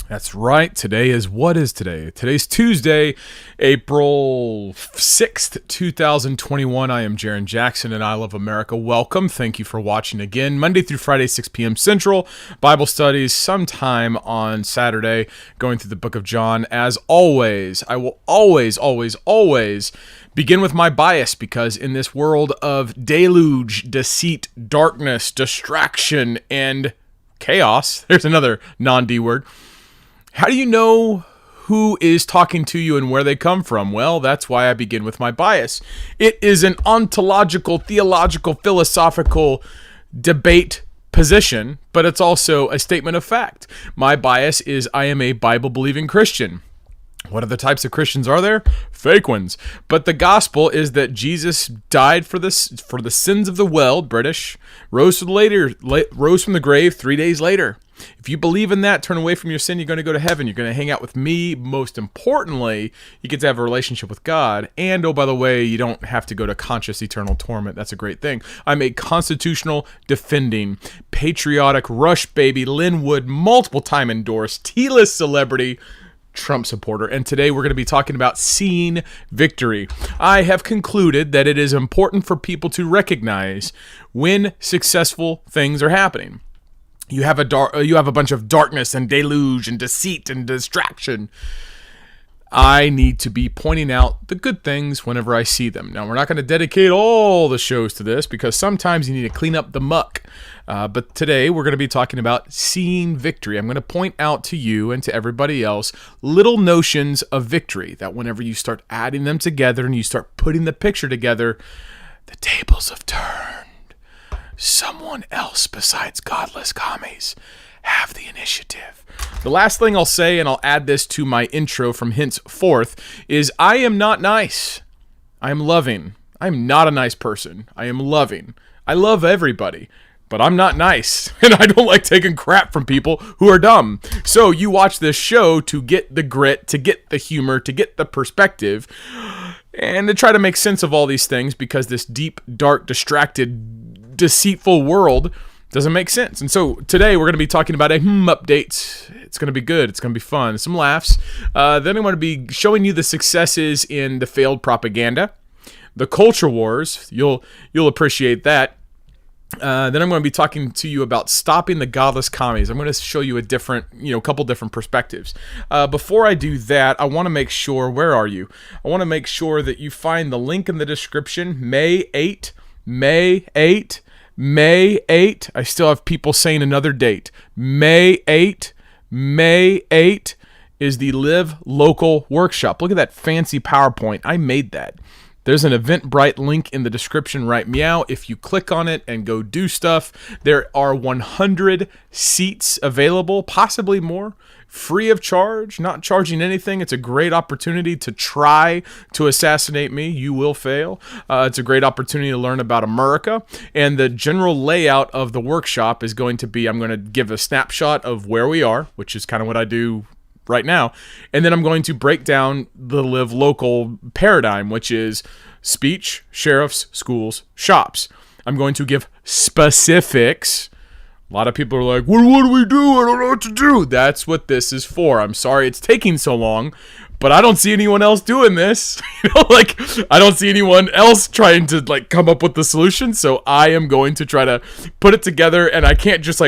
That's right. What is today? Today's Tuesday, April 6th, 2021. I am Jarrin Jackson and I love America. Welcome. Thank you for watching again. Monday through Friday, 6 p.m. Central. Bible studies sometime on Saturday, going through the book of John. As always, I will always begin with my bias, because in this world of deluge, deceit, darkness, distraction, and chaos, there's another non-D word. How do you know who is talking to you and where they come from? Well, that's why I begin with my bias. It is an ontological, theological, philosophical debate position, but it's also a statement of fact. My bias is I am a Bible-believing Christian. What other types of Christians are there? Fake ones. But the gospel is that Jesus died for the sins of the world, British, rose from the grave 3 days later. If you believe in that, turn away from your sin, you're going to go to heaven. You're going to hang out with me. Most importantly, you get to have a relationship with God. And, oh, by the way, you don't have to go to conscious eternal torment. That's a great thing. I'm a constitutional defending, patriotic, Rush baby, Lynn Wood, multiple time endorsed, T-list celebrity, Trump supporter. And today we're going to be talking about seeing victory. I have concluded that it is important for people to recognize when successful things are happening. You have a bunch of darkness and deluge and deceit and distraction. I need to be pointing out the good things whenever I see them. Now, we're not going to dedicate all the shows to this, because sometimes you need to clean up the muck. But today we're going to be talking about seeing victory. I'm going to point out to you and to everybody else little notions of victory that whenever you start adding them together and you start putting the picture together, the tables have turned. Someone else besides godless commies have the initiative. The last thing I'll say, and I'll add this to my intro from henceforth, is I am not nice. I am loving. I am not a nice person. I am loving. I love everybody, but I'm not nice. And I don't like taking crap from people who are dumb. So you watch this show to get the grit, to get the humor, to get the perspective, and to try to make sense of all these things, because this deep, dark, distracted, deceitful world doesn't make sense. And so today we're going to be talking about a update. It's going to be good. It's going to be fun. Some laughs. Then I'm going to be showing you the successes in the failed propaganda, the culture wars. You'll appreciate that. Then I'm going to be talking to you about stopping the godless commies. I'm going to show you a couple different perspectives. Before I do that, I want to make sure, where are you? I want to make sure that you find the link in the description, May 8. I still have people saying another date. May 8 is the Live Local Workshop. Look at that fancy PowerPoint. I made that. There's an Eventbrite link in the description right meow. If you click on it and go do stuff, there are 100 seats available, possibly more, free of charge, not charging anything. It's a great opportunity to try to assassinate me. You will fail. It's a great opportunity to learn about America. And the general layout of the workshop is going to be, I'm going to give a snapshot of where we are, which is kind of what I do right now. And then I'm going to break down the Live Local paradigm, which is speech, sheriffs, schools, shops. I'm going to give specifics. A lot of people are like, well, what do we do? I don't know what to do. That's what this is for. I'm sorry it's taking so long, but I don't see anyone else doing this. I don't see anyone else trying to come up with the solution. So I am going to try to put it together, and I can't just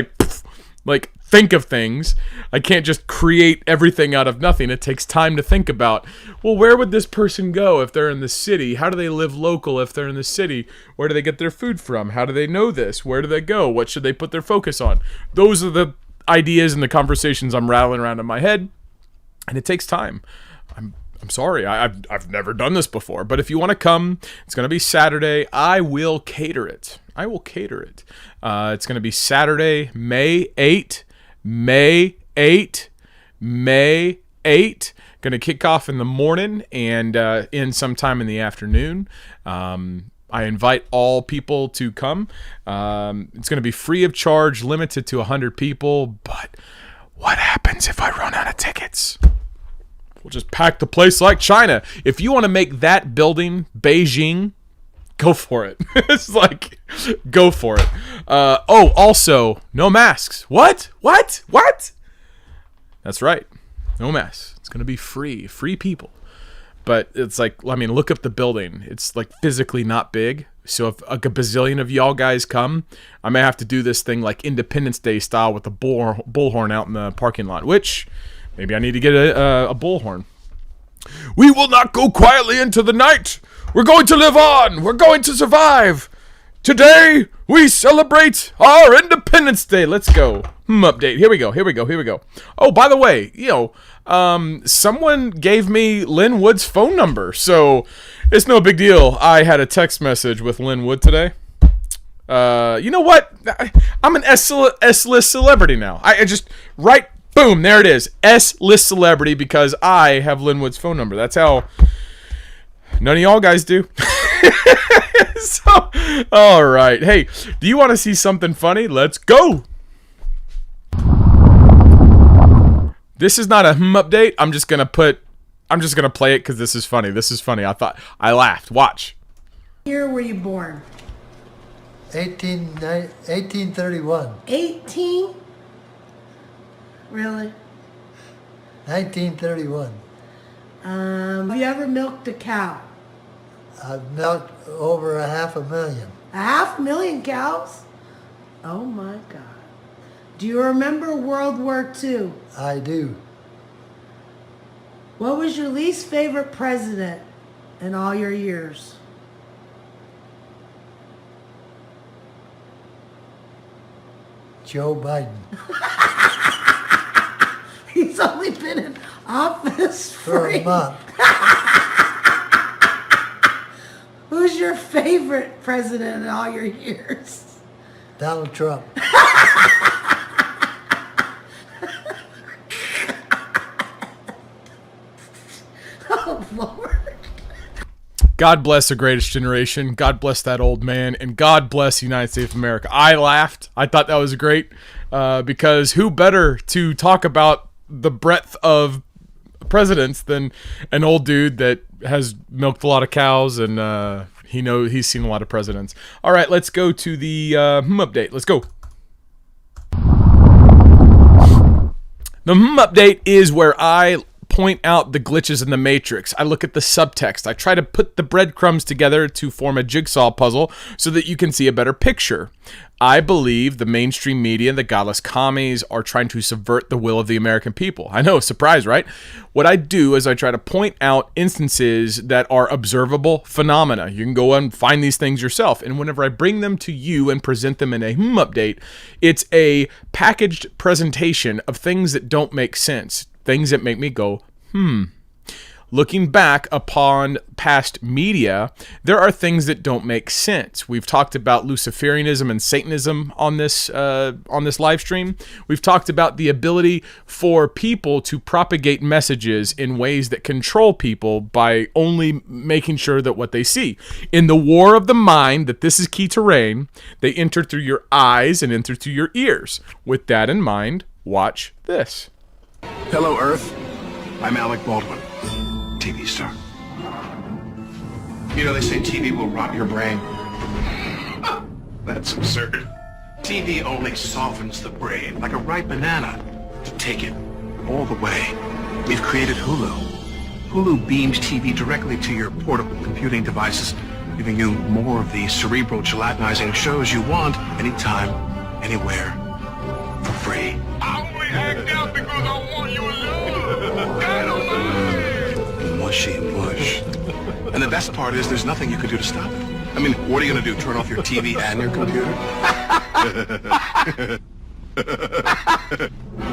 think of things. I can't just create everything out of nothing. It takes time to think about, well, where would this person go if they're in the city? How do they live local if they're in the city? Where do they get their food from? How do they know this? Where do they go? What should they put their focus on? Those are the ideas and the conversations I'm rattling around in my head, and it takes time. I'm sorry, I've never done this before, but if you want to come, it's going to be Saturday. I will cater it. It's going to be Saturday, May 8. May 8. Going to kick off in the morning and end sometime in the afternoon. I invite all people to come. It's going to be free of charge, limited to 100 people. But what happens if I run out of tickets? We'll just pack the place like China. If you want to make that building Beijing, go for it. It's like, go for it. Oh, also, no masks. What? That's right. No masks. It's going to be free. Free people. But it's like, I mean, look up the building. It's like physically not big. So if like a bazillion of y'all guys come, I may have to do this thing like Independence Day style with a bullhorn out in the parking lot, which maybe I need to get a bullhorn. We will not go quietly into the night. We're going to live on. We're going to survive. Today, we celebrate our Independence Day. Let's go. Update. Here we go. Oh, by the way, someone gave me Lynn Wood's phone number, so it's no big deal. I had a text message with Lynn Wood today. You know what? I'm an S-list celebrity now. I just write, boom, there it is. S-list celebrity because I have Lynn Wood's phone number. That's how none of y'all guys do. So, all right. Hey, do you want to see something funny? Let's go. This is not a update. I'm just gonna play it because this is funny. I laughed. Watch. Year were you born? 1831. 18? Really? 1931. Have you ever milked a cow? I've milked over 500,000. 500,000 cows? Oh my God. Do you remember World War II? I do. What was your least favorite president in all your years? Joe Biden. He's only been in office For a month. Who's your favorite president in all your years? Donald Trump. Oh, Lord. God bless the greatest generation. God bless that old man. And God bless the United States of America. I laughed. I thought that was great because who better to talk about the breadth of presidents than an old dude that has milked a lot of cows and he's seen a lot of presidents. All right, let's go to the update. Let's go. The update is where I point out the glitches in the matrix. I look at the subtext. I try to put the breadcrumbs together to form a jigsaw puzzle so that you can see a better picture. I believe the mainstream media, the godless commies, are trying to subvert the will of the American people. I know, surprise, right? What I do is I try to point out instances that are observable phenomena. You can go and find these things yourself. And whenever I bring them to you and present them in a update, it's a packaged presentation of things that don't make sense. Things that make me go, Looking back upon past media, there are things that don't make sense. We've talked about Luciferianism and Satanism on this live stream. We've talked about the ability for people to propagate messages in ways that control people by only making sure that what they see. In the war of the mind, that this is key terrain, they enter through your eyes and enter through your ears. With that in mind, watch this. Hello, Earth. I'm Baldwin, TV star. You know, they say TV will rot your brain. That's absurd. TV only softens the brain, like a ripe banana, to take it all the way. We've created Hulu. Hulu beams TV directly to your portable computing devices, giving you more of the cerebral gelatinizing shows you want, anytime, anywhere, for free. I only act out because I want your love. Mushy mush. And the best part is there's nothing you can do to stop it. I mean, what are you going to do, turn off your TV and your computer?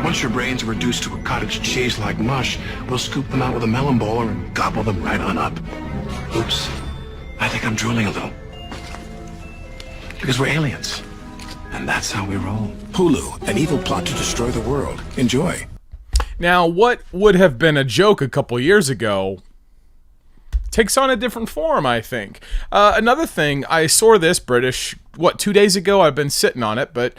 Once your brains are reduced to a cottage cheese like mush, we'll scoop them out with a melon bowler and gobble them right on up. Oops. I think I'm drooling a little. Because we're aliens. And that's how we roll. Hulu, an evil plot to destroy the world. Enjoy. Now, what would have been a joke a couple years ago takes on a different form, I think. Another thing, I saw this British, 2 days ago? I've been sitting on it, but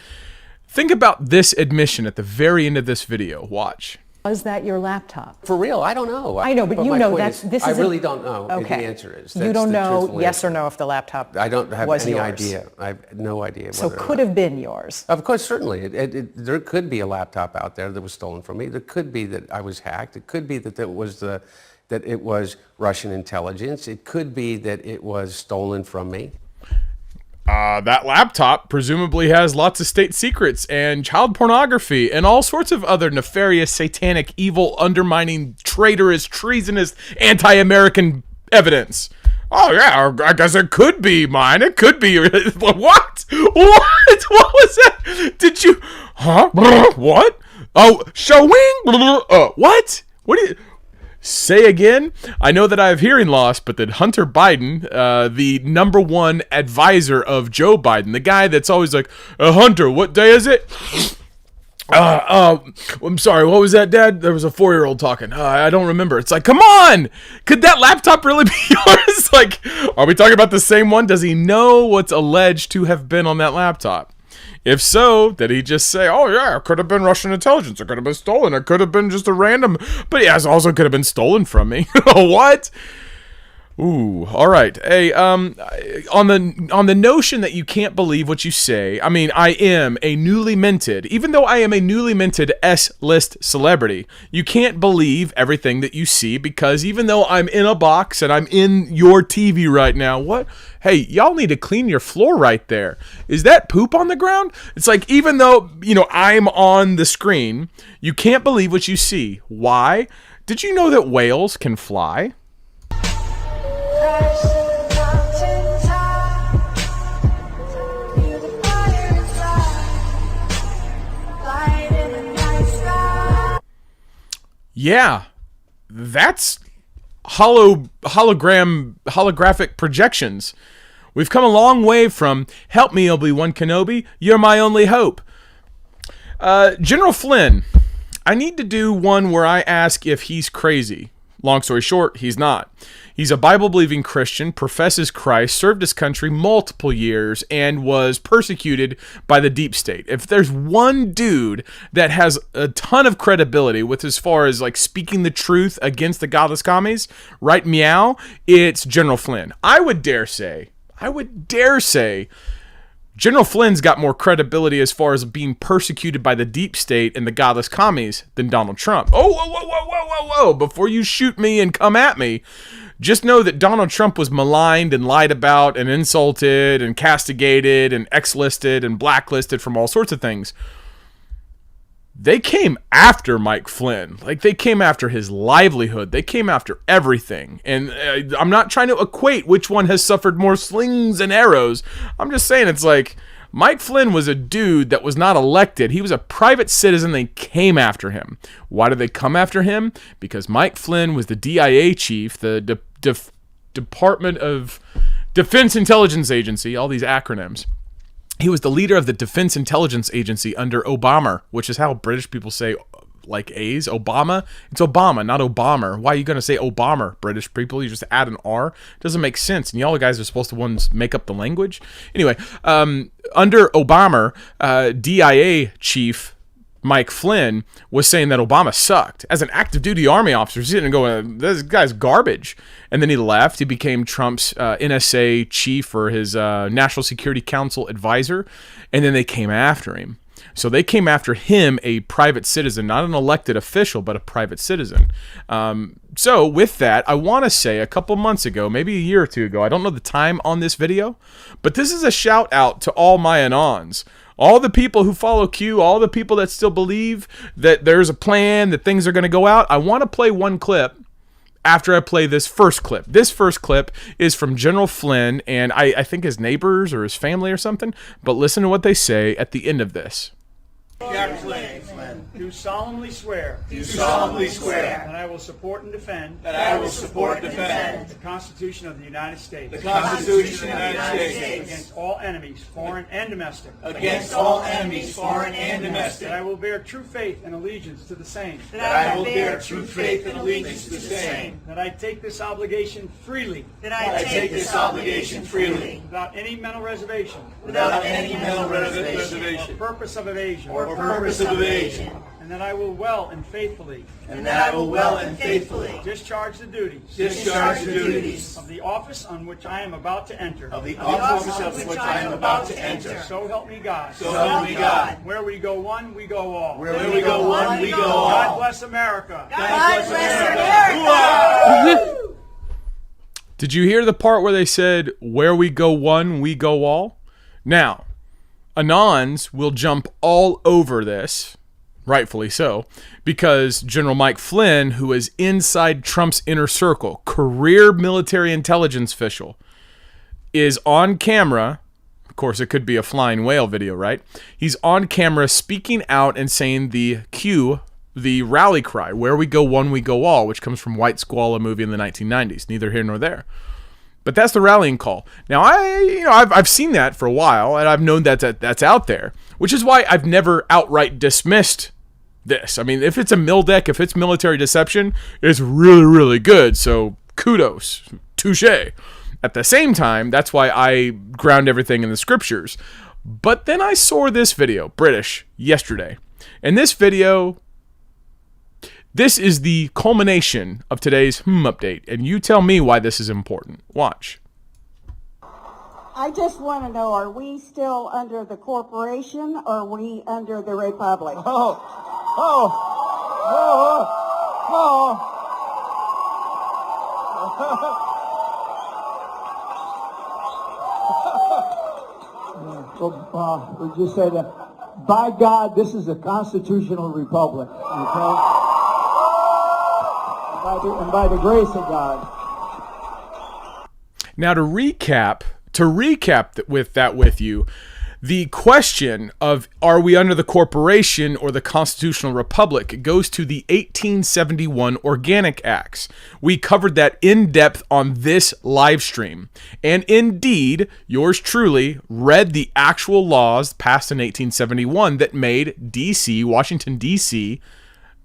think about this admission at the very end of this video. Watch. Was that your laptop? For real, I don't know. I know, but you my know point this I is really don't know. Okay. The answer is. You That's don't the know truthful yes answer. or no if the laptop I don't have was any yours. idea. I have no idea. So whether or could not. have been yours. Of course, certainly. There could be a laptop out there that was stolen from me. There could be that I was hacked. It could be that it was Russian intelligence. It could be that it was stolen from me. That laptop presumably has lots of state secrets and child pornography and all sorts of other nefarious, satanic, evil, undermining, traitorous, treasonous, anti-American evidence. Oh, yeah, I guess it could be mine. It could be... What? What? What was that? Did you... Huh? What? Oh, showing? What? What do you... Say again? I know that I have hearing loss, but that Hunter Biden, the #1 advisor of Joe Biden, the guy that's always like, Hunter, what day is it? I'm sorry, what was that, Dad? There was a 4-year-old talking. I don't remember. It's like, come on! Could that laptop really be yours? Like, are we talking about the same one? Does he know what's alleged to have been on that laptop? If so, did he just say, oh yeah, it could have been Russian intelligence, it could have been stolen, it could have been just a random, but yeah, it also could have been stolen from me. What? Ooh, all right. Hey, on the notion that you can't believe what you say, I mean, I am a newly minted, even though I am a newly minted S-list celebrity, you can't believe everything that you see, because even though I'm in a box and I'm in your TV right now, what? Hey, y'all need to clean your floor right there. Is that poop on the ground? It's like, even though, I'm on the screen, you can't believe what you see. Why? Did you know that whales can fly? Yeah, that's holographic projections. We've come a long way from "Help me, Obi-Wan Kenobi, you're my only hope." General Flynn, I need to do one where I ask if he's crazy. Long story short, he's not. He's a Bible-believing Christian, professes Christ, served his country multiple years, and was persecuted by the deep state. If there's one dude that has a ton of credibility with as far as like speaking the truth against the godless commies, right meow, it's General Flynn. I would dare say, General Flynn's got more credibility as far as being persecuted by the deep state and the godless commies than Donald Trump. Oh, whoa. Before you shoot me and come at me, just know that Donald Trump was maligned and lied about and insulted and castigated and X-listed and blacklisted from all sorts of things. They came after Mike Flynn. Like, they came after his livelihood. They came after everything. And I'm not trying to equate which one has suffered more slings and arrows. I'm just saying it's like, Mike Flynn was a dude that was not elected. He was a private citizen. They came after him. Why did they come after him? Because Mike Flynn was the DIA chief, the Department of Defense Intelligence Agency, all these acronyms. He was the leader of the Defense Intelligence Agency under Obama, which is how British people say, like A's, Obama. It's Obama, not Obama. Why are you going to say Obama, British people? You just add an R. It doesn't make sense. And y'all guys are supposed to ones make up the language. Anyway, under Obama, DIA chief Mike Flynn was saying that Obama sucked. As an active duty army officer, he's sitting going, this guy's garbage. And then he left. He became Trump's NSA chief or his National Security Council advisor. And then they came after him. So they came after him, a private citizen, not an elected official, but a private citizen. So with that, I want to say a couple months ago, maybe a year or two ago, I don't know the time on this video, but this is a shout out to all my anons. All the people who follow Q, all the people that still believe that there's a plan, that things are going to go out. I want to play one clip after I play this first clip. This first clip is from General Flynn, and I think his neighbors or his family or something. But listen to what they say at the end of this. Flynn, do solemnly swear that I will support and defend the the Constitution of the United States Constitution of the United States against all enemies, foreign and domestic, against all enemies, foreign and domestic, that I will bear true faith and allegiance to the same, that I will bear true faith and allegiance to the same, that I take this obligation freely that I take this obligation freely, without any mental reservation without any mental reservation or purpose of evasion, or purpose of evasion, and that I will well and faithfully and that I will well and faithfully discharge the duties discharge the duties of the office on which I am about to enter. of the office of which I am about to enter. So help me God. So help me God. Where we go one, we go all. Where we go one, we go all. God bless America. God bless America. Did you hear the part where they said, where we go one, we go all? Now, Anons will jump all over this, rightfully so, because General Mike Flynn, who is inside Trump's inner circle, career military intelligence official, is on camera. Of course, it could be a flying whale video, right? He's on camera speaking out and saying the rally cry, where we go one, we go all, which comes from White Squall, a movie in the 1990s. Neither here nor there. But that's the rallying call. Now, I've seen that for a while, and I've known that's out there, which is why I've never outright dismissed this. I mean, if it's a MILDEC, if it's military deception, it's really, really good. So kudos, touche. At the same time, that's why I ground everything in the scriptures. But then I saw this video, British, yesterday. And this video, this is the culmination of today's update. And you tell me why this is important. Watch. I just want to know, are we still under the corporation or are we under the republic? We just said, by God, this is a constitutional republic, okay? And by the grace of God. Now to recap with you, the question of are we under the corporation or the constitutional republic goes to the 1871 Organic Acts. We covered that in depth on this live stream. And indeed, yours truly read the actual laws passed in 1871 that made D.C., Washington, D.C.,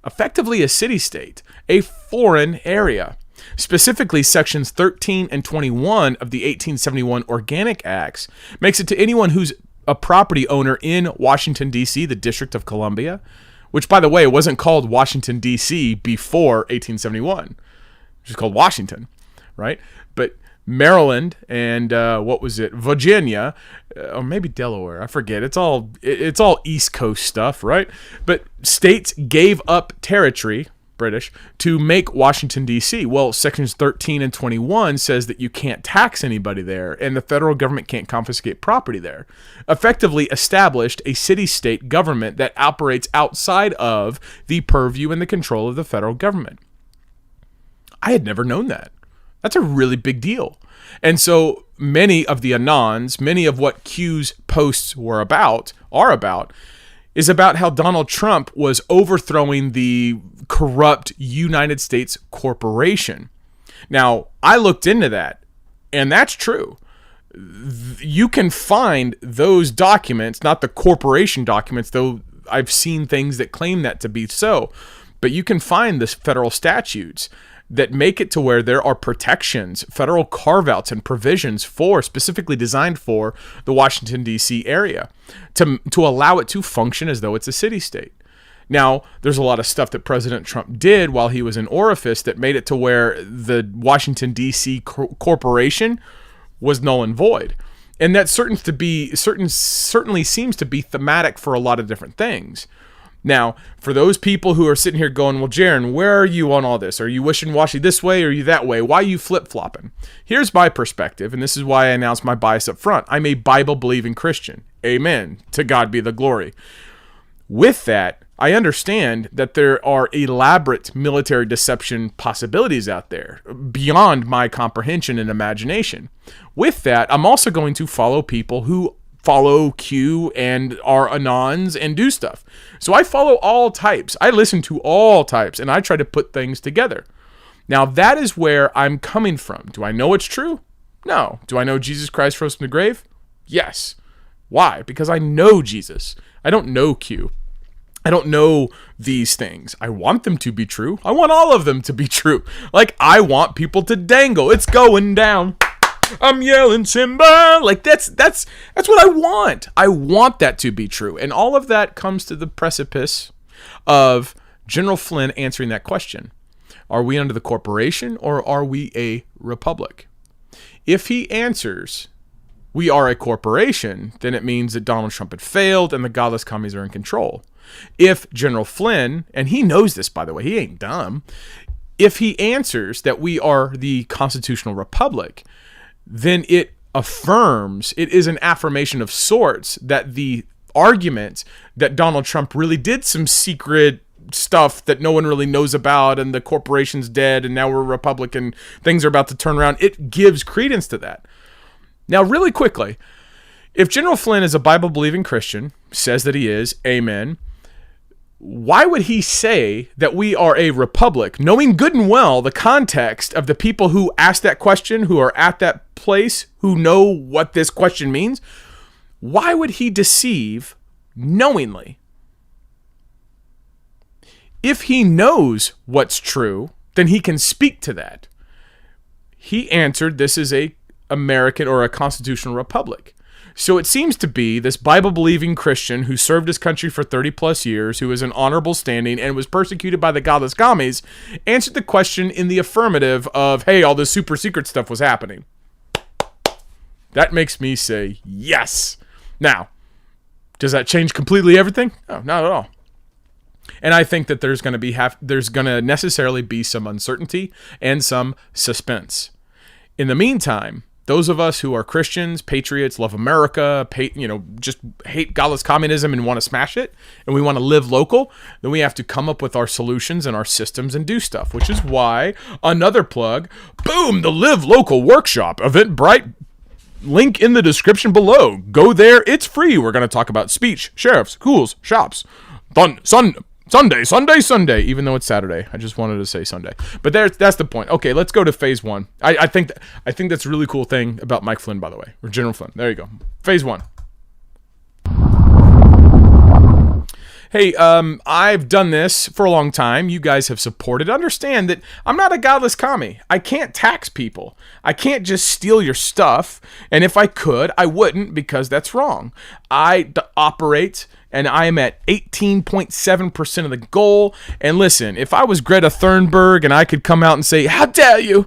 effectively a city-state, a foreign area. Specifically, sections 13 and 21 of the 1871 Organic Acts makes it to anyone who's a property owner in Washington, D.C., the District of Columbia, which, by the way, wasn't called Washington, D.C. before 1871. It was called Washington, right? But Maryland and Virginia, or maybe Delaware, I forget. It's all East Coast stuff, right? But states gave up territory, British, to make Washington, D.C. Well, sections 13 and 21 says that you can't tax anybody there, and the federal government can't confiscate property there. Effectively established a city-state government that operates outside of the purview and the control of the federal government. I had never known that. That's a really big deal. And so many of the Anons, many of what Q's posts are about, is about how Donald Trump was overthrowing the corrupt United States corporation. Now, I looked into that, and that's true. You can find those documents, not the corporation documents, though I've seen things that claim that to be so, but you can find the federal statutes that make it to where there are protections, federal carve-outs and provisions specifically designed for the Washington, D.C. area to allow it to function as though it's a city-state. Now, there's a lot of stuff that President Trump did while he was in office that made it to where the Washington, D.C. corporation was null and void. And that certainly seems to be thematic for a lot of different things. Now, for those people who are sitting here going, well, Jarrin, where are you on all this? Are you wishy-washy this way or are you that way? Why are you flip-flopping? Here's my perspective, and this is why I announced my bias up front. I'm a Bible-believing Christian. Amen. To God be the glory. With that, I understand that there are elaborate military deception possibilities out there beyond my comprehension and imagination. With that, I'm also going to follow people who follow Q and our Anons and do stuff. So I follow all types. I listen to all types, and I try to put things together. Now, that is where I'm coming from. Do I know it's true? No. Do I know Jesus Christ rose from the grave? Yes. Why? Because I know Jesus. I don't know Q. I don't know these things. I want them to be true. I want all of them to be true. Like, I want people to dangle. It's going down. I'm yelling Simba. Like, that's what I want. I want that to be true. And all of that comes to the precipice of General Flynn answering that question. Are we under the corporation or are we a republic? If he answers, we are a corporation, then it means that Donald Trump had failed and the godless commies are in control. If General Flynn, and he knows this, by the way, he ain't dumb, if he answers that we are the constitutional republic, then it affirms, it is an affirmation of sorts that the argument that Donald Trump really did some secret stuff that no one really knows about and the corporation's dead and now we're a republic and things are about to turn around, it gives credence to that. Now, really quickly, if General Flynn is a Bible-believing Christian, says that he is, amen, why would he say that we are a republic, knowing good and well the context of the people who asked that question, who are at that place, who know what this question means? Why would he deceive knowingly? If he knows what's true, then he can speak to that. He answered, this is a American or a constitutional republic. So it seems to be this Bible-believing Christian who served his country for 30 plus years, who is in honorable standing and was persecuted by the godless commies, answered the question in the affirmative of, hey, all this super secret stuff was happening. That makes me say yes. Now, does that change completely everything? No, not at all. And I think that there's going to necessarily be some uncertainty and some suspense. In the meantime, those of us who are Christians, patriots, love America, just hate godless communism and want to smash it, and we want to live local, then we have to come up with our solutions and our systems and do stuff, which is why, another plug, boom, the Live Local Workshop, Eventbrite, link in the description below. Go there, it's free. We're going to talk about speech, sheriffs, schools, shops, Sunday, even though it's Saturday. I just wanted to say Sunday. But that's the point. Okay, let's go to phase one. I think that's a really cool thing about Mike Flynn, by the way, or General Flynn. There you go. Phase one. Hey, I've done this for a long time. You guys have supported. Understand that I'm not a godless commie. I can't tax people. I can't just steal your stuff. And if I could, I wouldn't, because that's wrong. I operate, and I am at 18.7% of the goal. And listen, if I was Greta Thunberg and I could come out and say, how dare you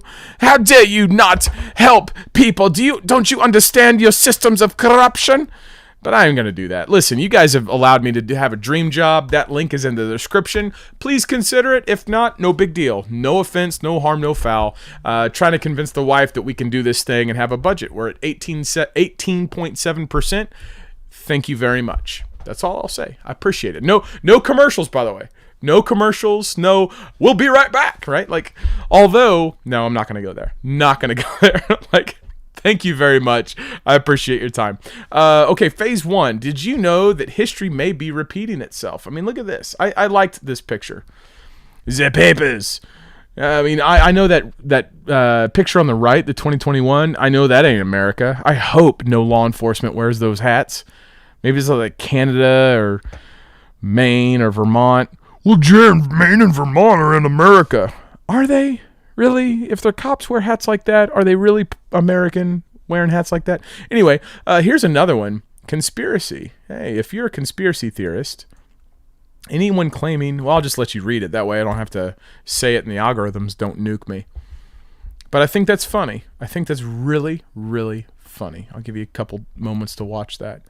not help people? Don't you understand your systems of corruption? But I ain't going to do that. Listen, you guys have allowed me to have a dream job. That link is in the description. Please consider it. If not, no big deal. No offense, no harm, no foul. Trying to convince the wife that we can do this thing and have a budget. We're at 18.7%. Thank you very much. That's all I'll say. I appreciate it. No commercials, by the way. No commercials. No, we'll be right back, right? Like, although, no, I'm not going to go there. Not going to go there. Thank you very much. I appreciate your time. Okay, phase one. Did you know that history may be repeating itself? I mean, look at this. I liked this picture. The papers. I know that picture on the right, the 2021, I know that ain't America. I hope no law enforcement wears those hats. Maybe it's like Canada or Maine or Vermont. Well, Jarrin, Maine and Vermont are in America. Are they? Really? If the cops wear hats like that, are they really American wearing hats like that? Anyway, here's another one. Conspiracy. Hey, if you're a conspiracy theorist, anyone claiming, well, I'll just let you read it. That way I don't have to say it and the algorithms don't nuke me. But I think that's funny. I think that's really, really funny. I'll give you a couple moments to watch that.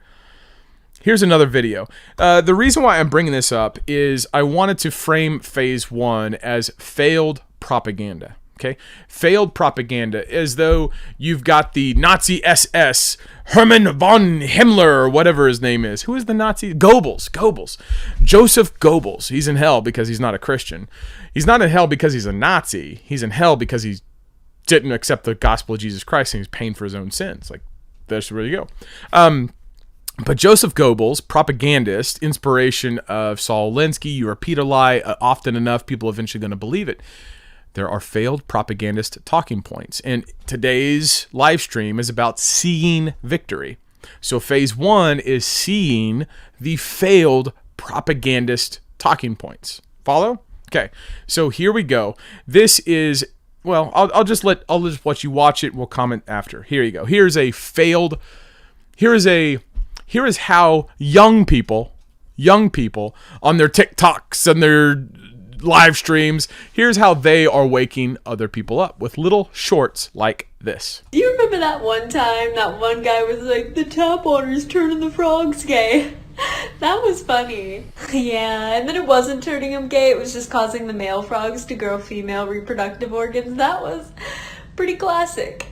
Here's another video. The reason why I'm bringing this up is I wanted to frame phase one as failed propaganda. Okay, failed propaganda, as though you've got the Nazi SS, Hermann von Himmler, or whatever his name is. Who is the Nazi? Goebbels. Joseph Goebbels. He's in hell because he's not a Christian. He's not in hell because he's a Nazi. He's in hell because he didn't accept the gospel of Jesus Christ and he's paying for his own sins. Like, that's where you go. But Joseph Goebbels, propagandist, inspiration of Saul Alinsky, you repeat a lie often enough, people are eventually going to believe it. There are failed propagandist talking points. And today's live stream is about seeing victory. So phase 1 is seeing the failed propagandist talking points. Follow? Okay. So here we go. This is, well, I'll just let you watch it. We'll comment after. Here you go. Here is how young people on their TikToks and their live streams, here's how they are waking other people up with little shorts like this. Do you remember that one time that one guy was like, the tap water's turning the frogs gay? That was funny. Yeah, and then it wasn't turning them gay, it was just causing the male frogs to grow female reproductive organs. That was pretty classic.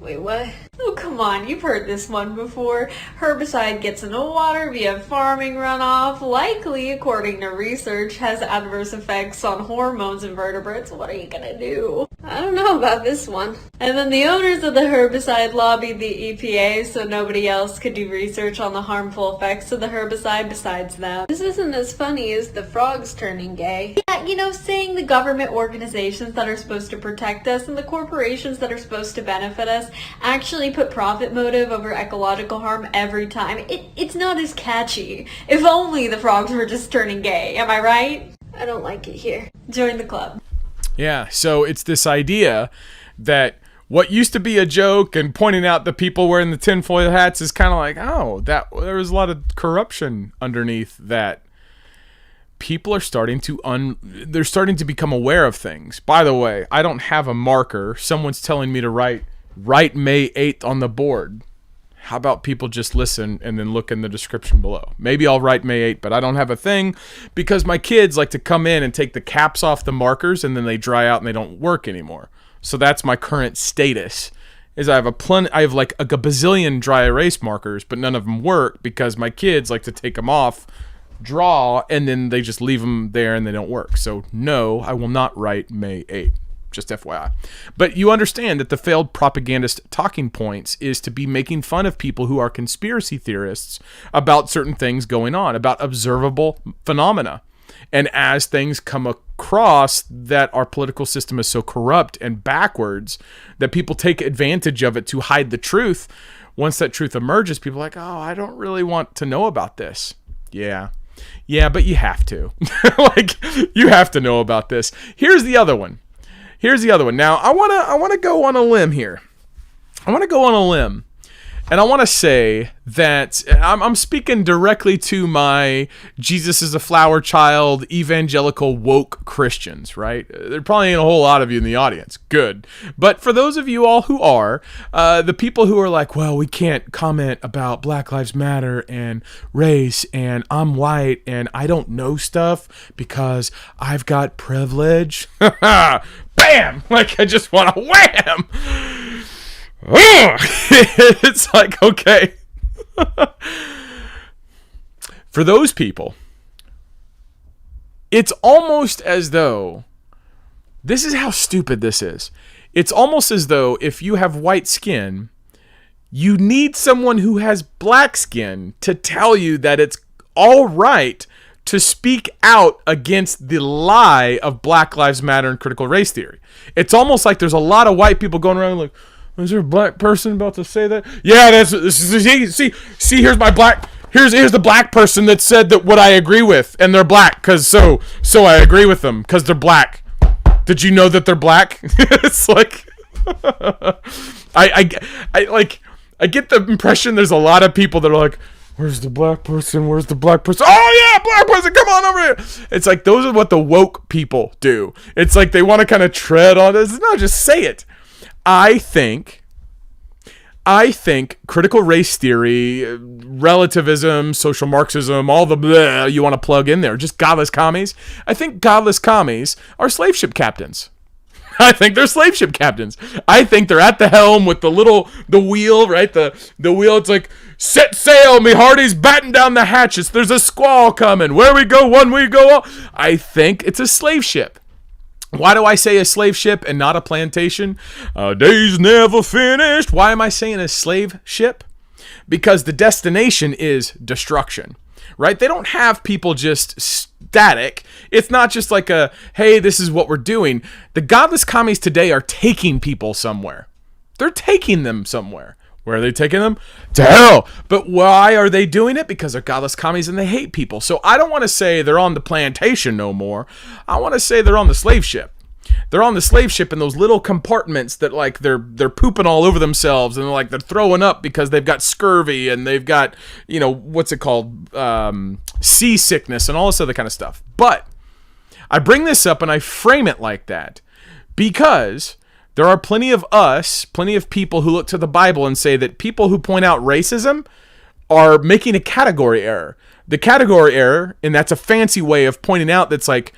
Wait, what? Oh, come on, you've heard this one before. Herbicide gets into water via farming runoff, likely, according to research, has adverse effects on hormones in vertebrates. What are you gonna do? I don't know about this one. And then the owners of the herbicide lobbied the EPA so nobody else could do research on the harmful effects of the herbicide besides them. This isn't as funny as the frogs turning gay. Yeah, you know, saying the government organizations that are supposed to protect us and the corporations that are supposed to benefit us actually put profit motive over ecological harm every time. It's not as catchy. If only the frogs were just turning gay, am I right? I don't like it here. Join the club. Yeah, so it's this idea that what used to be a joke and pointing out the people wearing the tinfoil hats is kind of like, oh, there was a lot of corruption underneath that. People are starting to become aware of things. By the way, I don't have a marker. Someone's telling me to write May 8th on the board. How about people just listen and then look in the description below? Maybe I'll write May 8th, but I don't have a thing because my kids like to come in and take the caps off the markers and then they dry out and they don't work anymore. So that's my current status. Is I have like a bazillion dry erase markers, but none of them work because my kids like to take them off, draw, and then they just leave them there and they don't work. So no, I will not write May 8th. Just FYI. But you understand that the failed propagandist talking points is to be making fun of people who are conspiracy theorists about certain things going on, about observable phenomena. And as things come across that our political system is so corrupt and backwards that people take advantage of it to hide the truth, once that truth emerges, people are like, oh, I don't really want to know about this. Yeah, but you have to. Like, you have to know about this. Here's the other one. Now, I want to go on a limb here. And I want to say that I'm speaking directly to my Jesus is a flower child, evangelical woke Christians, right? There probably ain't a whole lot of you in the audience. Good. But for those of you all who are, the people who are like, well, we can't comment about Black Lives Matter and race and I'm white and I don't know stuff because I've got privilege. Bam! Like, I just want to wham! It's like, okay. For those people, it's almost as though, this is how stupid this is. It's almost as though if you have white skin, you need someone who has black skin to tell you that it's all right to speak out against the lie of Black Lives Matter and critical race theory. It's almost like there's a lot of white people going around like, is there a black person about to say that? Yeah, see, here's my black, here's the black person that said that what I agree with, and they're black, cause so I agree with them, cause they're black. Did you know that they're black? It's like, I get the impression there's a lot of people that are like, where's the black person? Where's the black person? Oh yeah, black person, come on over here. It's like, those are what the woke people do. It's like they want to kind of tread on this. No, just say it. I think critical race theory, relativism, social Marxism, all the blah you want to plug in there, just godless commies. I think godless commies are slave ship captains. I think they're slave ship captains. I think they're at the helm with the wheel, right? The wheel, it's like, set sail, me hearties, batten down the hatches. There's a squall coming. Where we go, one we go all. I think it's a slave ship. Why do I say a slave ship and not a plantation? Days never finished. Why am I saying a slave ship? because the destination is destruction, right? They don't have people just static. It's not just like hey, this is what we're doing. The godless commies today are taking people somewhere. They're taking them somewhere. Where are they taking them? To hell. But why are they doing it? Because they're godless commies and they hate people. So I don't want to say they're on the plantation no more. I want to say they're on the slave ship. They're on the slave ship in those little compartments that like they're pooping all over themselves, and they're throwing up because they've got scurvy and they've got, what's it called? Seasickness and all this other kind of stuff. But I bring this up and I frame it like that because there are plenty of people who look to the Bible and say that people who point out racism are making a category error. The category error, and that's a fancy way of pointing out that's like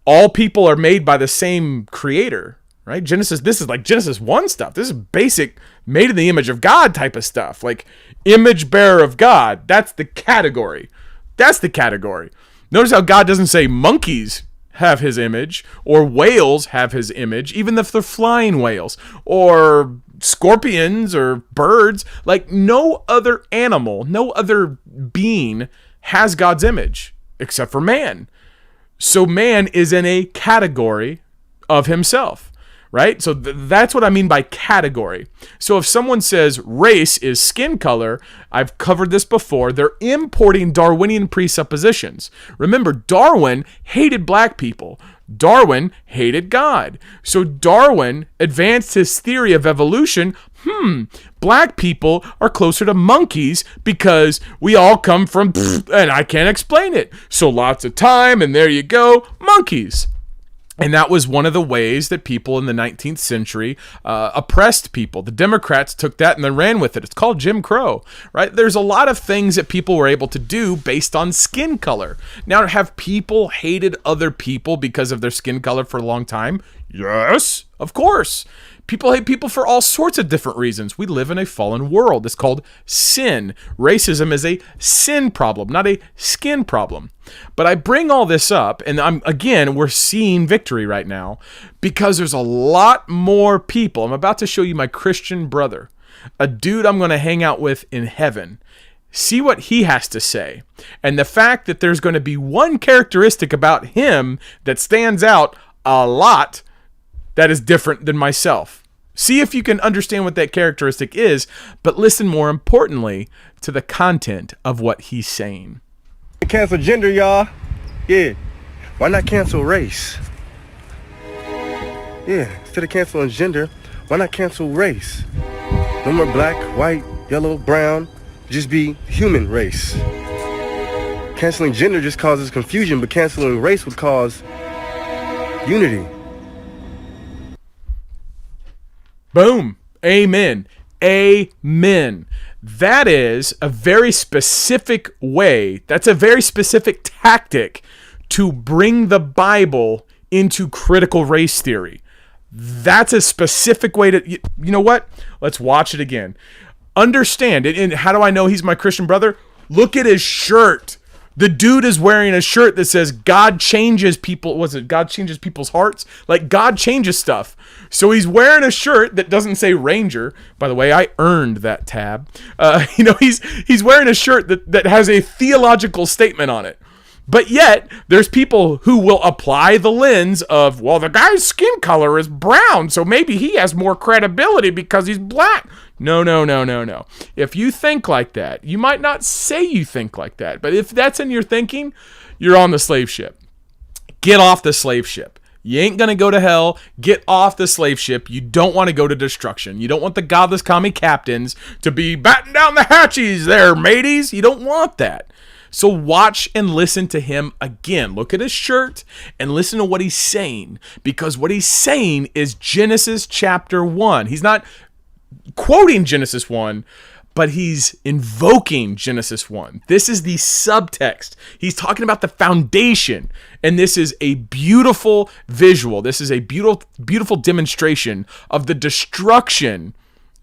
all people are made by the same creator, right? This is like Genesis 1 stuff. This is basic made in the image of God type of stuff. Like image bearer of God. That's the category. That's the category. Notice how God doesn't say monkeys have his image, or whales have his image, even if they're flying whales, or scorpions, or birds. Like no other animal, no other being has God's image, except for man. So man is in a category of himself, right? So that's what I mean by category. So if someone says race is skin color, I've covered this before, they're importing Darwinian presuppositions. Remember, Darwin hated black people. Darwin hated God. So Darwin advanced his theory of evolution. Black people are closer to monkeys because we all come from, and I can't explain it. So lots of time, and there you go, monkeys. And that was one of the ways that people in the 19th century oppressed people. The Democrats took that and then ran with it. It's called Jim Crow, right? There's a lot of things that people were able to do based on skin color. Now, have people hated other people because of their skin color for a long time? Yes, of course. People hate people for all sorts of different reasons. We live in a fallen world. It's called sin. Racism is a sin problem, not a skin problem. But I bring all this up, and we're seeing victory right now because there's a lot more people. I'm about to show you my Christian brother, a dude I'm going to hang out with in heaven. See what he has to say. And the fact that there's going to be one characteristic about him that stands out a lot that is different than myself. See if you can understand what that characteristic is, but listen more importantly to the content of what he's saying. Cancel gender, y'all. Yeah. Why not cancel race? Yeah. Instead of canceling gender, why not cancel race? No more black, white, yellow, brown. Just be human race. Canceling gender just causes confusion, but canceling race would cause unity. Boom. Amen. Amen. That is a very specific way. That's a very specific tactic to bring the Bible into critical race theory. That's a specific way to, you know what? Let's watch it again. Understand it. And how do I know he's my Christian brother? Look at his shirt. The dude is wearing a shirt that says God changes people. Was it God changes people's hearts? Like God changes stuff. So he's wearing a shirt that doesn't say Ranger. By the way, I earned that tab. He's wearing a shirt that has a theological statement on it. But yet, there's people who will apply the lens of, well, the guy's skin color is brown, so maybe he has more credibility because he's black. No. If you think like that, you might not say you think like that, but if that's in your thinking, you're on the slave ship. Get off the slave ship. You ain't going to go to hell. Get off the slave ship. You don't want to go to destruction. You don't want the godless commie captains to be batting down the hatches there, mateys. You don't want that. So watch and listen to him again. Look at his shirt and listen to what he's saying, because what he's saying is Genesis chapter 1. He's not quoting Genesis 1, but he's invoking Genesis 1. This is the subtext. He's talking about the foundation, and this is a beautiful visual. This is a beautiful demonstration of the destruction,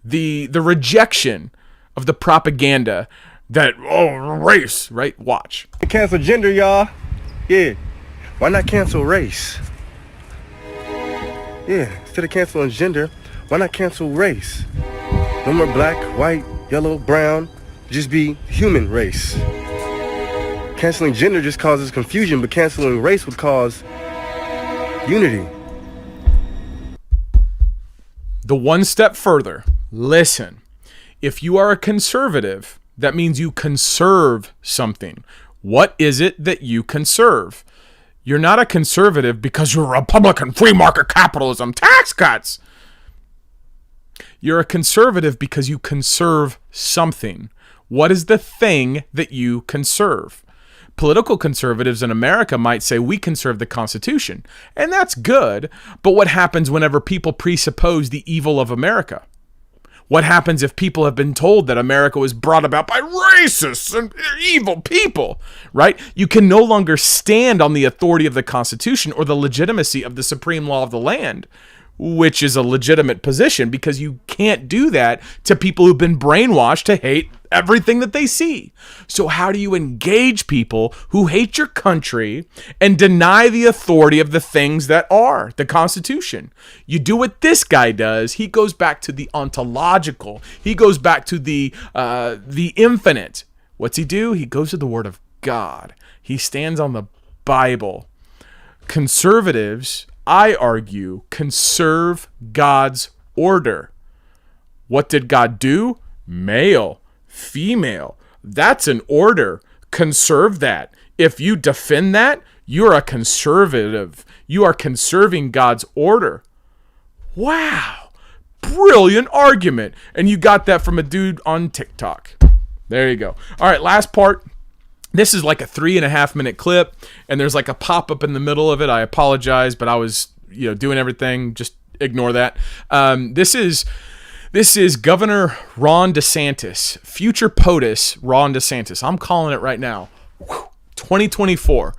the rejection of the propaganda that, race, right? Watch. Cancel gender, y'all. Yeah. Why not cancel race? Yeah. Instead of canceling gender, why not cancel race? No more black, white, yellow, brown. just be human race. Canceling gender just causes confusion, but canceling race would cause unity. The one step further, listen. If you are a conservative, that means you conserve something. What is it that you conserve? You're not a conservative because you're a Republican, free market capitalism, tax cuts. You're a conservative because you conserve something. What is the thing that you conserve? Political conservatives in America might say we conserve the Constitution, and that's good, but what happens whenever people presuppose the evil of America? What happens if people have been told that America was brought about by racists and evil people, right? You can no longer stand on the authority of the Constitution or the legitimacy of the supreme law of the land, which is a legitimate position because you can't do that to people who've been brainwashed to hate everything that they see. So how do you engage people who hate your country and deny the authority of the things that are the Constitution? You do what this guy does. He goes back to the ontological. He goes back to the infinite. What's he do? He goes to the Word of God. He stands on the Bible. Conservatives, I argue, conserve God's order. What did God do? Male, female. That's an order. Conserve that. If you defend that, you're a conservative. You are conserving God's order. Wow. Brilliant argument. And you got that from a dude on TikTok. There you go. All right, last part. This is like a 3.5 minute clip, and there's like a pop-up in the middle of it. I apologize, but I was, doing everything. Just ignore that. This is Governor Ron DeSantis, future POTUS Ron DeSantis. I'm calling it right now. 2024.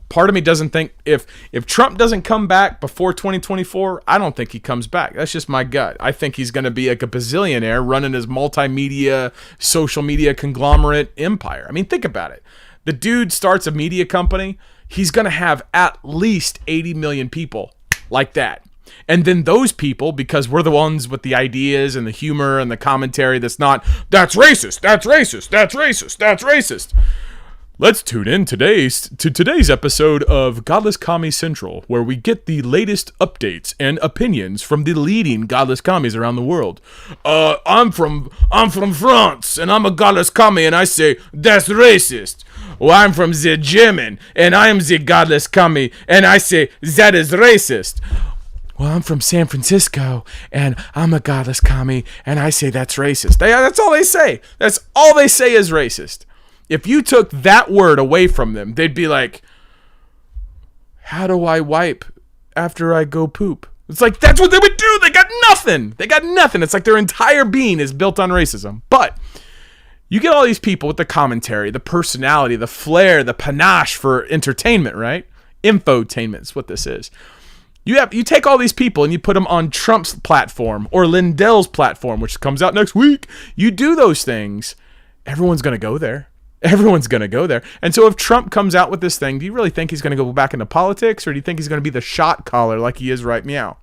Part of me doesn't think if Trump doesn't come back before 2024, I don't think he comes back. That's just my gut. I think he's going to be like a bazillionaire running his multimedia, social media conglomerate empire. I mean, think about it. The dude starts a media company. He's going to have at least 80 million people like that. And then those people, because we're the ones with the ideas and the humor and the commentary that's racist, that's racist, that's racist, that's racist. Let's tune in to today's episode of Godless Commie Central, where we get the latest updates and opinions from the leading godless commies around the world. I'm from France, and I'm a godless commie, and I say that's racist. Well, I'm from the German, and I am the godless commie, and I say that is racist. Well, I'm from San Francisco, and I'm a godless commie, and I say that's racist. That's all they say. That's all they say is racist. If you took that word away from them, they'd be like, how do I wipe after I go poop? It's like, that's what they would do. They got nothing. It's like their entire being is built on racism. But you get all these people with the commentary, the personality, the flair, the panache for entertainment, right? Infotainment is what this is. You take all these people and you put them on Trump's platform or Lindell's platform, which comes out next week. You do those things. Everyone's going to go there. And so if Trump comes out with this thing, do you really think he's going to go back into politics, or do you think he's going to be the shot caller like he is right meow?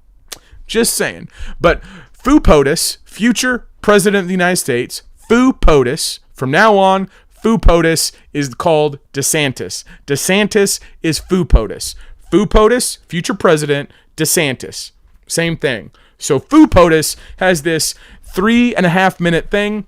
Just saying. But Foo POTUS, future president of the United States, Foo POTUS, from now on, Foo POTUS is called DeSantis. DeSantis is Foo POTUS. Foo POTUS, future president, DeSantis. Same thing. So Foo POTUS has this 3.5 minute thing.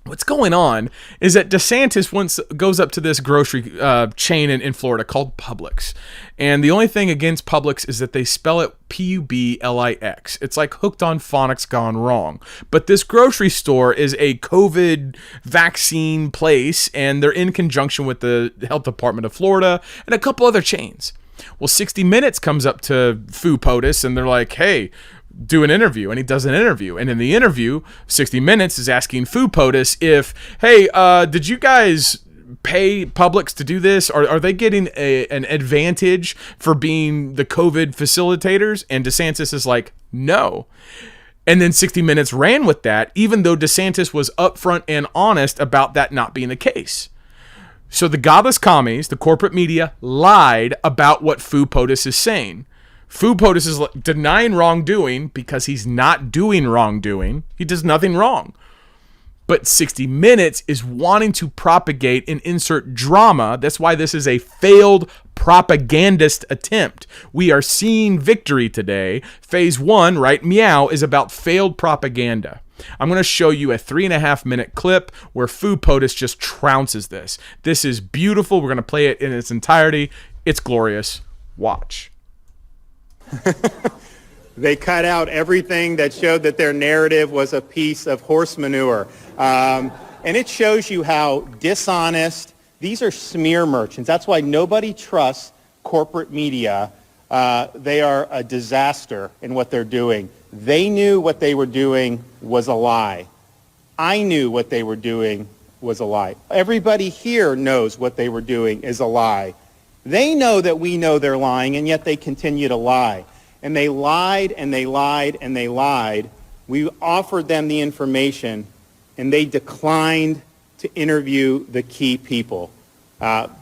What's going on is that DeSantis once goes up to this grocery chain in Florida called Publix. And the only thing against Publix is that they spell it Publix. It's like hooked on phonics gone wrong. But this grocery store is a COVID vaccine place, and they're in conjunction with the health department of Florida and a couple other chains. Well, 60 Minutes comes up to Foo POTUS, and they're like, hey, do an interview. And he does an interview. And in the interview, 60 Minutes is asking Foo POTUS if, hey, did you guys pay Publix to do this? Are they getting an advantage for being the COVID facilitators? And DeSantis is like, no. And then 60 Minutes ran with that, even though DeSantis was upfront and honest about that not being the case. So the godless commies, the corporate media, lied about what Foo POTUS is saying. Foo POTUS is denying wrongdoing because he's not doing wrongdoing. He does nothing wrong. But 60 Minutes is wanting to propagate and insert drama. That's why this is a failed propagandist attempt. We are seeing victory today. Phase 1, right, meow, is about failed propaganda. I'm going to show you a 3.5-minute clip where Foo POTUS just trounces this. This is beautiful. We're going to play it in its entirety. It's glorious. Watch. They cut out everything that showed that their narrative was a piece of horse manure. And it shows you how dishonest. These are smear merchants. That's why nobody trusts corporate media. They are a disaster in what they're doing. They knew what they were doing was a lie. I knew what they were doing was a lie. Everybody here knows what they were doing is a lie. They know that we know they're lying, and yet they continue to lie. And they lied, and they lied, and they lied. We offered them the information, and they declined to interview the key people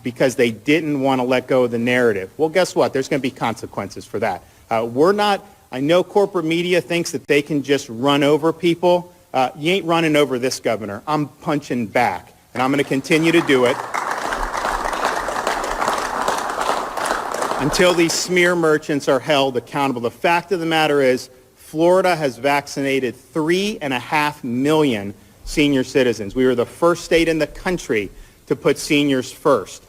because they didn't want to let go of the narrative. Well, guess what? There's going to be consequences for that. I know corporate media thinks that they can just run over people. You ain't running over this governor. I'm punching back, and I'm going to continue to do it until these smear merchants are held accountable. The fact of the matter is, Florida has vaccinated 3.5 million senior citizens. We were the first state in the country to put seniors first.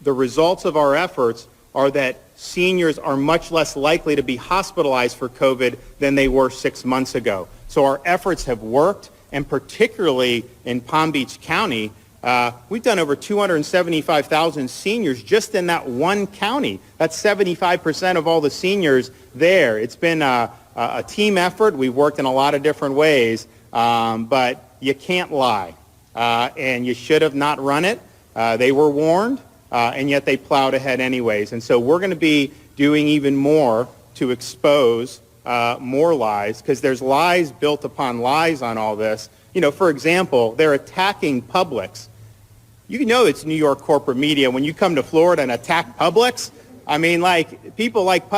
The results of our efforts are that seniors are much less likely to be hospitalized for COVID than they were 6 months ago. So our efforts have worked, and particularly in Palm Beach County, we've done over 275,000 seniors just in that one county. That's 75% of all the seniors there. It's been a team effort. We've worked in a lot of different ways, but you can't lie, and you should have not run it. They were warned, and yet they plowed ahead anyways. And so we're going to be doing even more to expose more lies, because there's lies built upon lies on all this. You know, for example, they're attacking Publix. You know it's New York corporate media when you come to Florida and attack Publix. I mean, like, people like,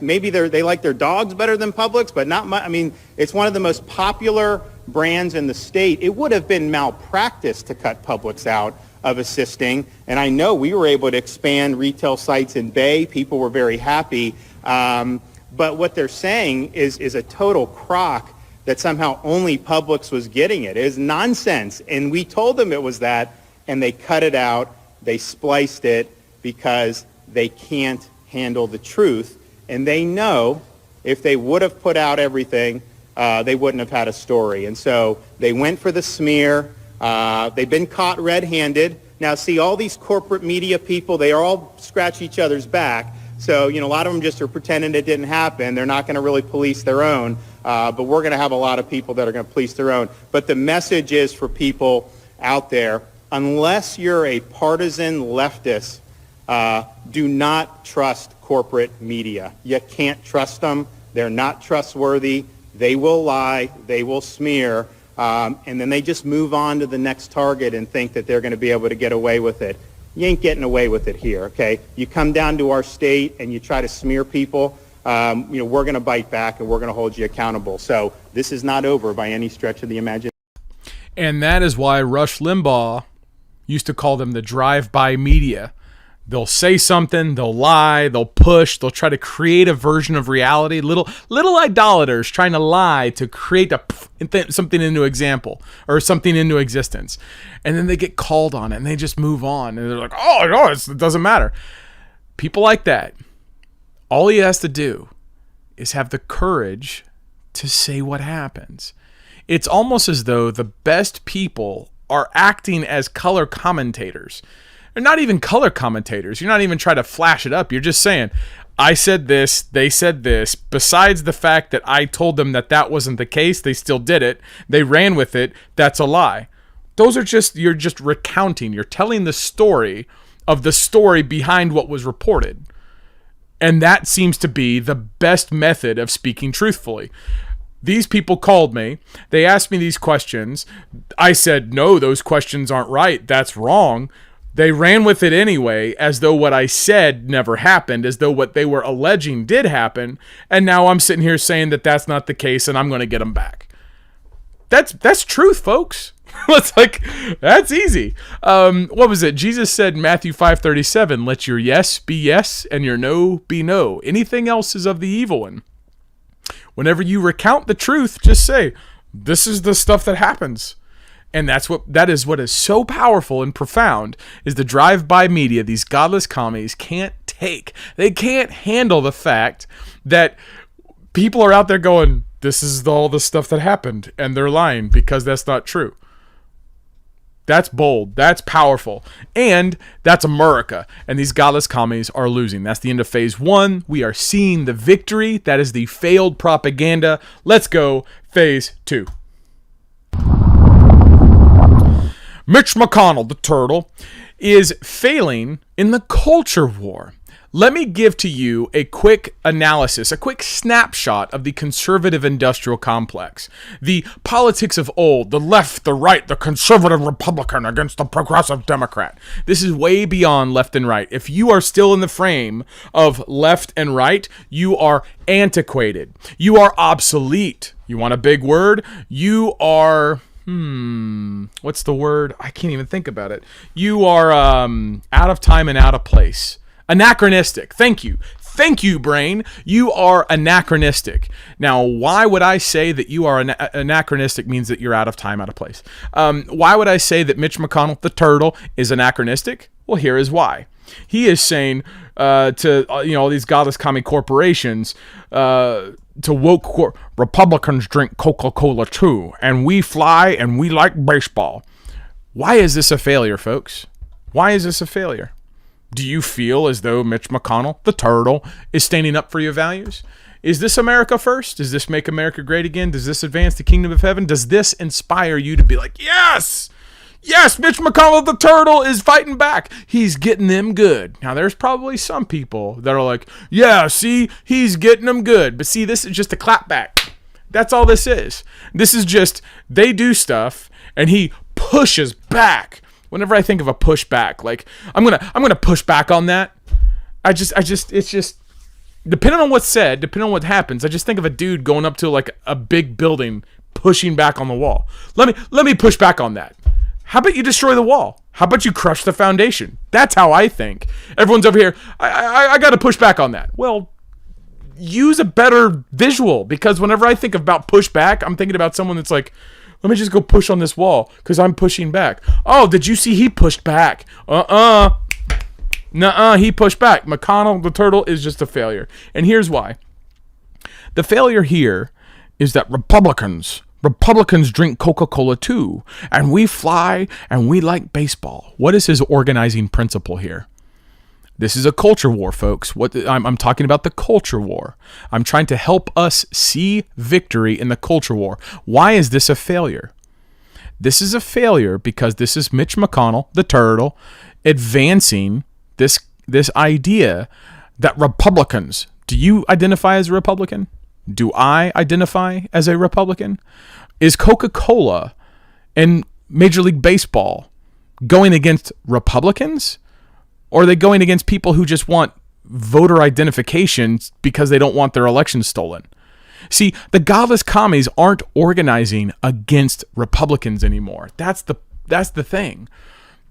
maybe they like their dogs better than Publix, but not much. I mean, it's one of the most popular brands in the state. It would have been malpractice to cut Publix out of assisting, and I know we were able to expand retail sites in Bay. People were very happy, but what they're saying is a total crock that somehow only Publix was getting it. It is nonsense, and we told them it was that, and they cut it out. They spliced it because they can't handle the truth, and they know if they would have put out everything, they wouldn't have had a story. And so they went for the smear. They've been caught red-handed. Now, see, all these corporate media people, they all scratch each other's back. So, you know, a lot of them just are pretending it didn't happen. They're not going to really police their own, but we're going to have a lot of people that are going to police their own. But the message is for people out there, unless you're a partisan leftist, do not trust corporate media. You can't trust them. They're not trustworthy. They will lie. They will smear. And then they just move on to the next target and think that they're going to be able to get away with it. You ain't getting away with it here, okay? You come down to our state and you try to smear people, you know, we're going to bite back and we're going to hold you accountable. So this is not over by any stretch of the imagination. And that is why Rush Limbaugh used to call them the drive-by media. They'll say something, they'll lie, they'll push, they'll try to create a version of reality. Little idolaters trying to lie to create something into example or something into existence. And then they get called on it and they just move on. And they're like, oh, no, it doesn't matter. People like that, all he has to do is have the courage to say what happens. It's almost as though the best people are acting as color commentators. They're not even color commentators. You're not even trying to flash it up. You're just saying, I said this, they said this. Besides the fact that I told them that that wasn't the case, they still did it. They ran with it. That's a lie. Those are just, you're just recounting. You're telling the story of the story behind what was reported. And that seems to be the best method of speaking truthfully. These people called me. They asked me these questions. I said, no, those questions aren't right. That's wrong. They ran with it anyway, as though what I said never happened, as though what they were alleging did happen, and now I'm sitting here saying that that's not the case, and I'm going to get them back. That's truth, folks. It's like, that's easy. What was it? Jesus said in Matthew 5:37, let your yes be yes and your no be no. Anything else is of the evil one. Whenever you recount the truth, just say, this is the stuff that happens. And that is what is so powerful and profound, is the drive-by media these godless commies can't take. They can't handle the fact that people are out there going, this is all the stuff that happened, and they're lying because that's not true. That's bold. That's powerful. And that's America. And these godless commies are losing. That's the end of phase 1. We are seeing the victory. That is the failed propaganda. Let's go phase 2. Mitch McConnell, the turtle, is failing in the culture war. Let me give to you a quick analysis, a quick snapshot of the conservative industrial complex. The politics of old, the left, the right, the conservative Republican against the progressive Democrat. This is way beyond left and right. If you are still in the frame of left and right, you are antiquated. You are obsolete. You want a big word? You are... what's the word? I can't even think about it. You are out of time and out of place. Anachronistic. Thank you. Thank you, brain. You are anachronistic. Now, why would I say that you are anachronistic means that you're out of time, out of place? Why would I say that Mitch McConnell, the turtle, is anachronistic? Well, here is why. He is saying to all these godless commie corporations, to woke Republicans drink Coca-Cola too, and we fly and we like baseball. Why is this a failure, folks? Why is this a failure? Do you feel as though Mitch McConnell, the turtle, is standing up for your values? Is this America first? Does this make America great again? Does this advance the kingdom of heaven? Does this inspire you to be like, yes, Mitch McConnell, the turtle, is fighting back. He's getting them good. Now, there's probably some people that are like, yeah, see, he's getting them good. But see, this is just a clapback. That's all this is. This is just, they do stuff, and he pushes back. Whenever I think of a pushback, like I'm gonna push back on that. It's just depending on what's said, depending on what happens. I just think of a dude going up to like a big building, pushing back on the wall. Let me push back on that. How about you destroy the wall? How about you crush the foundation? That's how I think. Everyone's over here. I got to push back on that. Well, use a better visual, because whenever I think about pushback, I'm thinking about someone that's like, let me just go push on this wall because I'm pushing back. Oh, did you see he pushed back? Nuh-uh, he pushed back. McConnell, the turtle, is just a failure. And here's why. The failure here is that Republicans drink Coca-Cola too, and we fly and we like baseball. What is his organizing principle here? This is a culture war, folks. I'm talking about the culture war. I'm trying to help us see victory in the culture war. Why is this a failure? This is a failure because this is Mitch McConnell, the turtle, advancing this idea that Republicans, do you identify as a Republican? Do I identify as a Republican? Is Coca-Cola and Major League Baseball going against Republicans? Or are they going against people who just want voter identification because they don't want their elections stolen? See, the godless commies aren't organizing against Republicans anymore. That's the thing.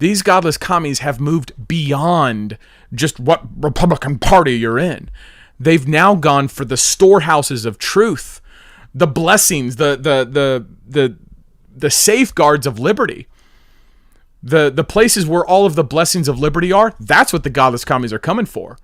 These godless commies have moved beyond just what Republican Party you're in. They've now gone for the storehouses of truth, the blessings, the safeguards of liberty. The places where all of the blessings of liberty are, that's what the godless commies are coming for.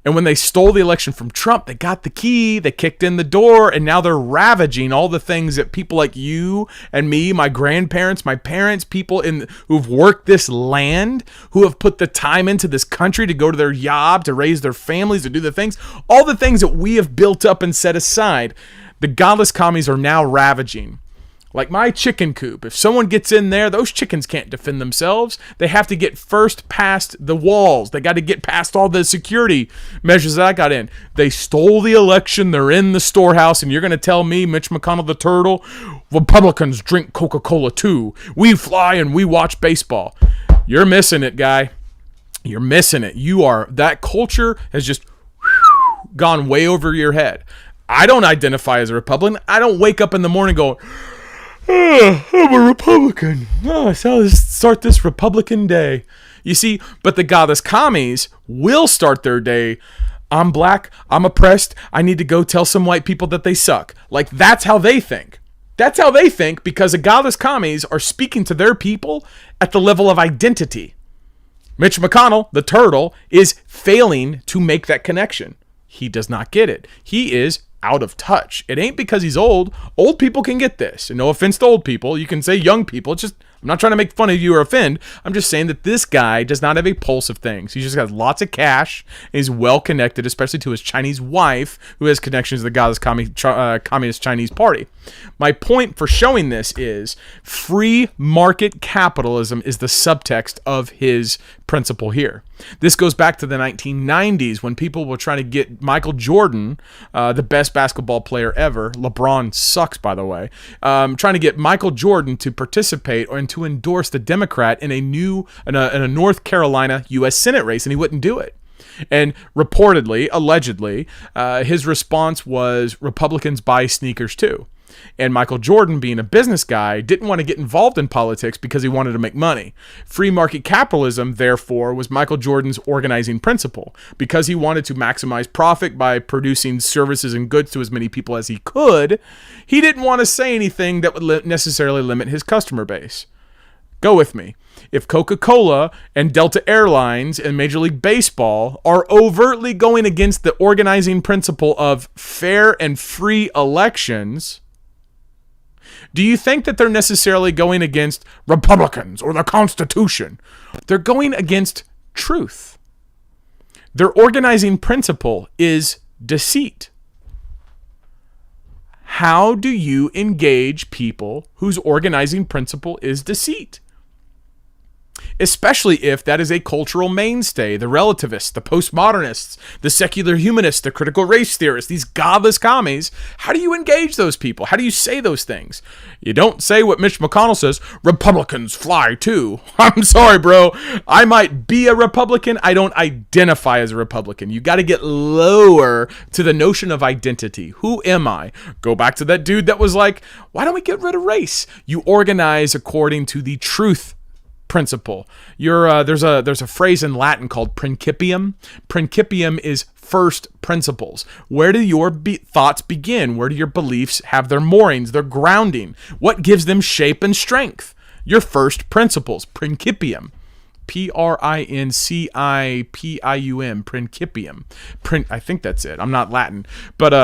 And when they stole the election from Trump, they got the key, they kicked in the door, and now they're ravaging all the things that people like you and me, my grandparents, my parents, people who've worked this land, who have put the time into this country to go to their job, to raise their families, to do the things, all the things that we have built up and set aside, the godless commies are now ravaging. Like my chicken coop. If someone gets in there, those chickens can't defend themselves. They have to get first past the walls. They got to get past all the security measures that I got in. They stole the election. They're in the storehouse. And you're going to tell me, Mitch McConnell the turtle, Republicans drink Coca-Cola too. We fly and we watch baseball. You're missing it, guy. You're missing it. That culture has just gone way over your head. I don't identify as a Republican. I don't wake up in the morning going, I'm a Republican. So let's start this Republican day. You see, but the godless commies will start their day. I'm black. I'm oppressed. I need to go tell some white people that they suck. Like, that's how they think. That's how they think, because the godless commies are speaking to their people at the level of identity. Mitch McConnell, the turtle, is failing to make that connection. He does not get it. He is out of touch. It ain't because he's old. Old people can get this. And no offense to old people. You can say young people. It's just, I'm not trying to make fun of you or offend. I'm just saying that this guy does not have a pulse of things. He just has lots of cash. And he's well connected, especially to his Chinese wife, who has connections to the godless Communist Chinese Party. My point for showing this is free market capitalism is the subtext of his principle here. This goes back to the 1990s when people were trying to get Michael Jordan, the best basketball player ever. LeBron sucks, by the way. Trying to get Michael Jordan to participate and to endorse the Democrat in a North Carolina U.S. Senate race, and he wouldn't do it. And reportedly, allegedly, his response was Republicans buy sneakers too. And Michael Jordan, being a business guy, didn't want to get involved in politics because he wanted to make money. Free market capitalism, therefore, was Michael Jordan's organizing principle. Because he wanted to maximize profit by producing services and goods to as many people as he could, he didn't want to say anything that would necessarily limit his customer base. Go with me. If Coca-Cola and Delta Airlines and Major League Baseball are overtly going against the organizing principle of fair and free elections, do you think that they're necessarily going against Republicans or the Constitution? They're going against truth. Their organizing principle is deceit. How do you engage people whose organizing principle is deceit? Especially if that is a cultural mainstay, the relativists, the postmodernists, the secular humanists, the critical race theorists, these godless commies. How do you engage those people? How do you say those things? You don't say what Mitch McConnell says, Republicans fly too. I'm sorry, bro. I might be a Republican. I don't identify as a Republican. You got to get lower to the notion of identity. Who am I? Go back to that dude that was like, why don't we get rid of race? You organize according to the truth principle. There's a phrase in Latin called principium. Principium is first principles. Where do your thoughts begin? Where do your beliefs have their moorings, their grounding? What gives them shape and strength? Your first principles. Principium. Principium. Principium. I think that's it. I'm not Latin, but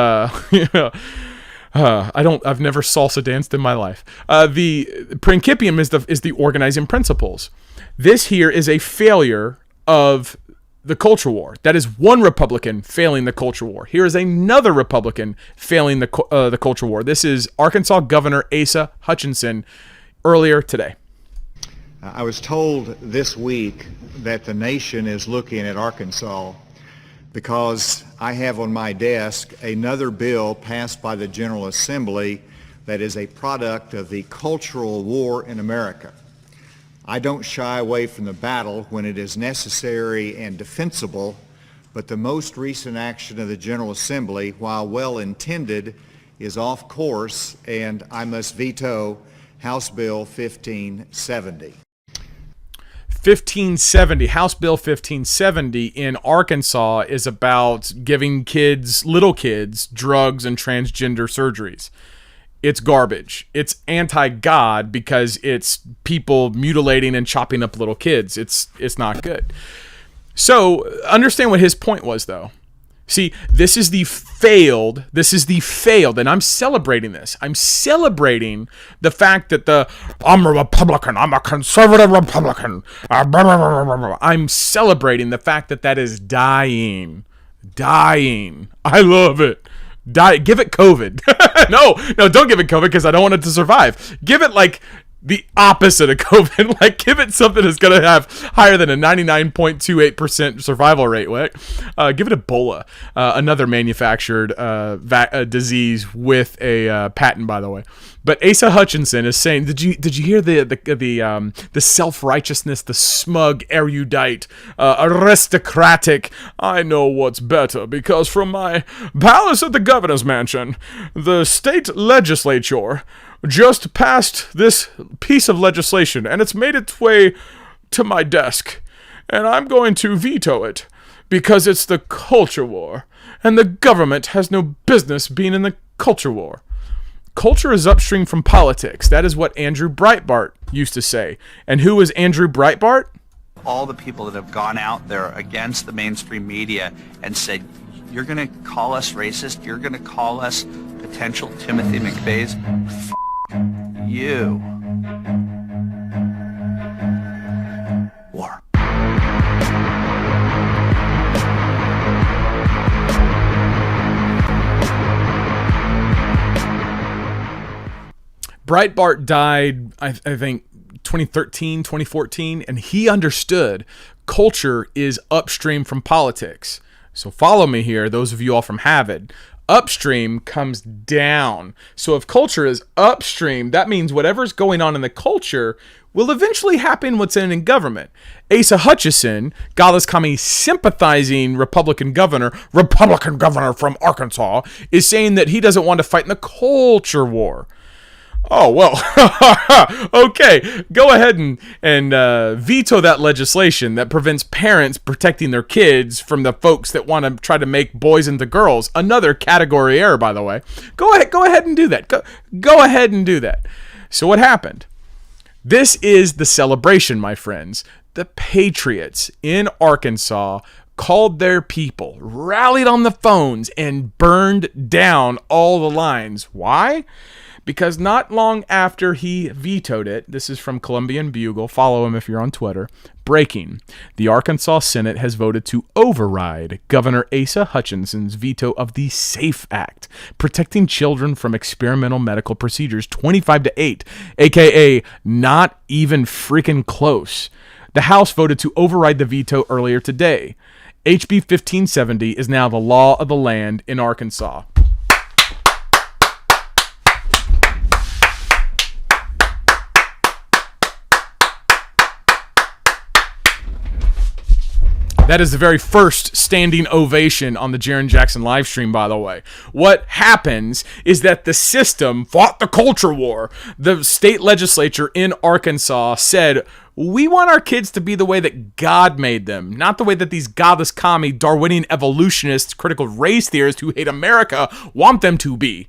I've never salsa danced in my life. The principium is the organizing principles. This here is a failure of the culture war. That is one Republican failing the culture war. Here is another Republican failing the culture war. This is Arkansas Governor Asa Hutchinson earlier today. I was told this week that the nation is looking at Arkansas because I have on my desk another bill passed by the General Assembly that is a product of the cultural war in America. I don't shy away from the battle when it is necessary and defensible, but the most recent action of the General Assembly, while well-intended, is off course, and I must veto House Bill 1570. 1570, House Bill 1570 in Arkansas is about giving little kids, drugs and transgender surgeries. It's garbage. It's anti-God because it's people mutilating and chopping up little kids. It's not good. So understand what his point was, though. See, this is the failed, and I'm celebrating this. I'm celebrating the fact that I'm a Republican, I'm a conservative Republican. I'm celebrating the fact that is dying. Dying. I love it. Give it COVID. No, don't give it COVID because I don't want it to survive. Give it like the opposite of COVID. Like, give it something that's going to have higher than a 99.28% survival rate. Give it Ebola, another manufactured disease with a patent, by the way. But Asa Hutchinson is saying, did you hear the self-righteousness, the smug, erudite, aristocratic? I know what's better because from my palace at the governor's mansion, the state legislature just passed this piece of legislation, and it's made its way to my desk, and I'm going to veto it because it's the culture war, and the government has no business being in the culture war. Culture is upstream from politics. That is what Andrew Breitbart used to say. And who is Andrew Breitbart? All the people that have gone out there against the mainstream media and said, you're going to call us racist, you're going to call us potential Timothy McVeighs, f*** you. War. Breitbart died, I think, 2013, 2014, and he understood culture is upstream from politics. So follow me here, those of you all from Harvard. Upstream comes down. So if culture is upstream, that means whatever's going on in the culture will eventually happen what's in government. Asa Hutchinson, godless commie sympathizing Republican governor from Arkansas, is saying that he doesn't want to fight in the culture war. Oh, well, okay, go ahead and veto that legislation that prevents parents protecting their kids from the folks that want to try to make boys into girls. Another category error, by the way. Go ahead and do that. Go ahead and do that. So what happened? This is the celebration, my friends. The Patriots in Arkansas called their people, rallied on the phones, and burned down all the lines. Why? Because not long after he vetoed it, this is from Columbian Bugle, follow him if you're on Twitter, breaking, the Arkansas Senate has voted to override Governor Asa Hutchinson's veto of the SAFE Act, protecting children from experimental medical procedures 25-8, aka not even freaking close. The House voted to override the veto earlier today. HB 1570 is now the law of the land in Arkansas. That is the very first standing ovation on the Jarrin Jackson live stream, by the way. What happens is that the system fought the culture war. The state legislature in Arkansas said, we want our kids to be the way that God made them, not the way that these godless commie Darwinian evolutionists, critical race theorists who hate America want them to be.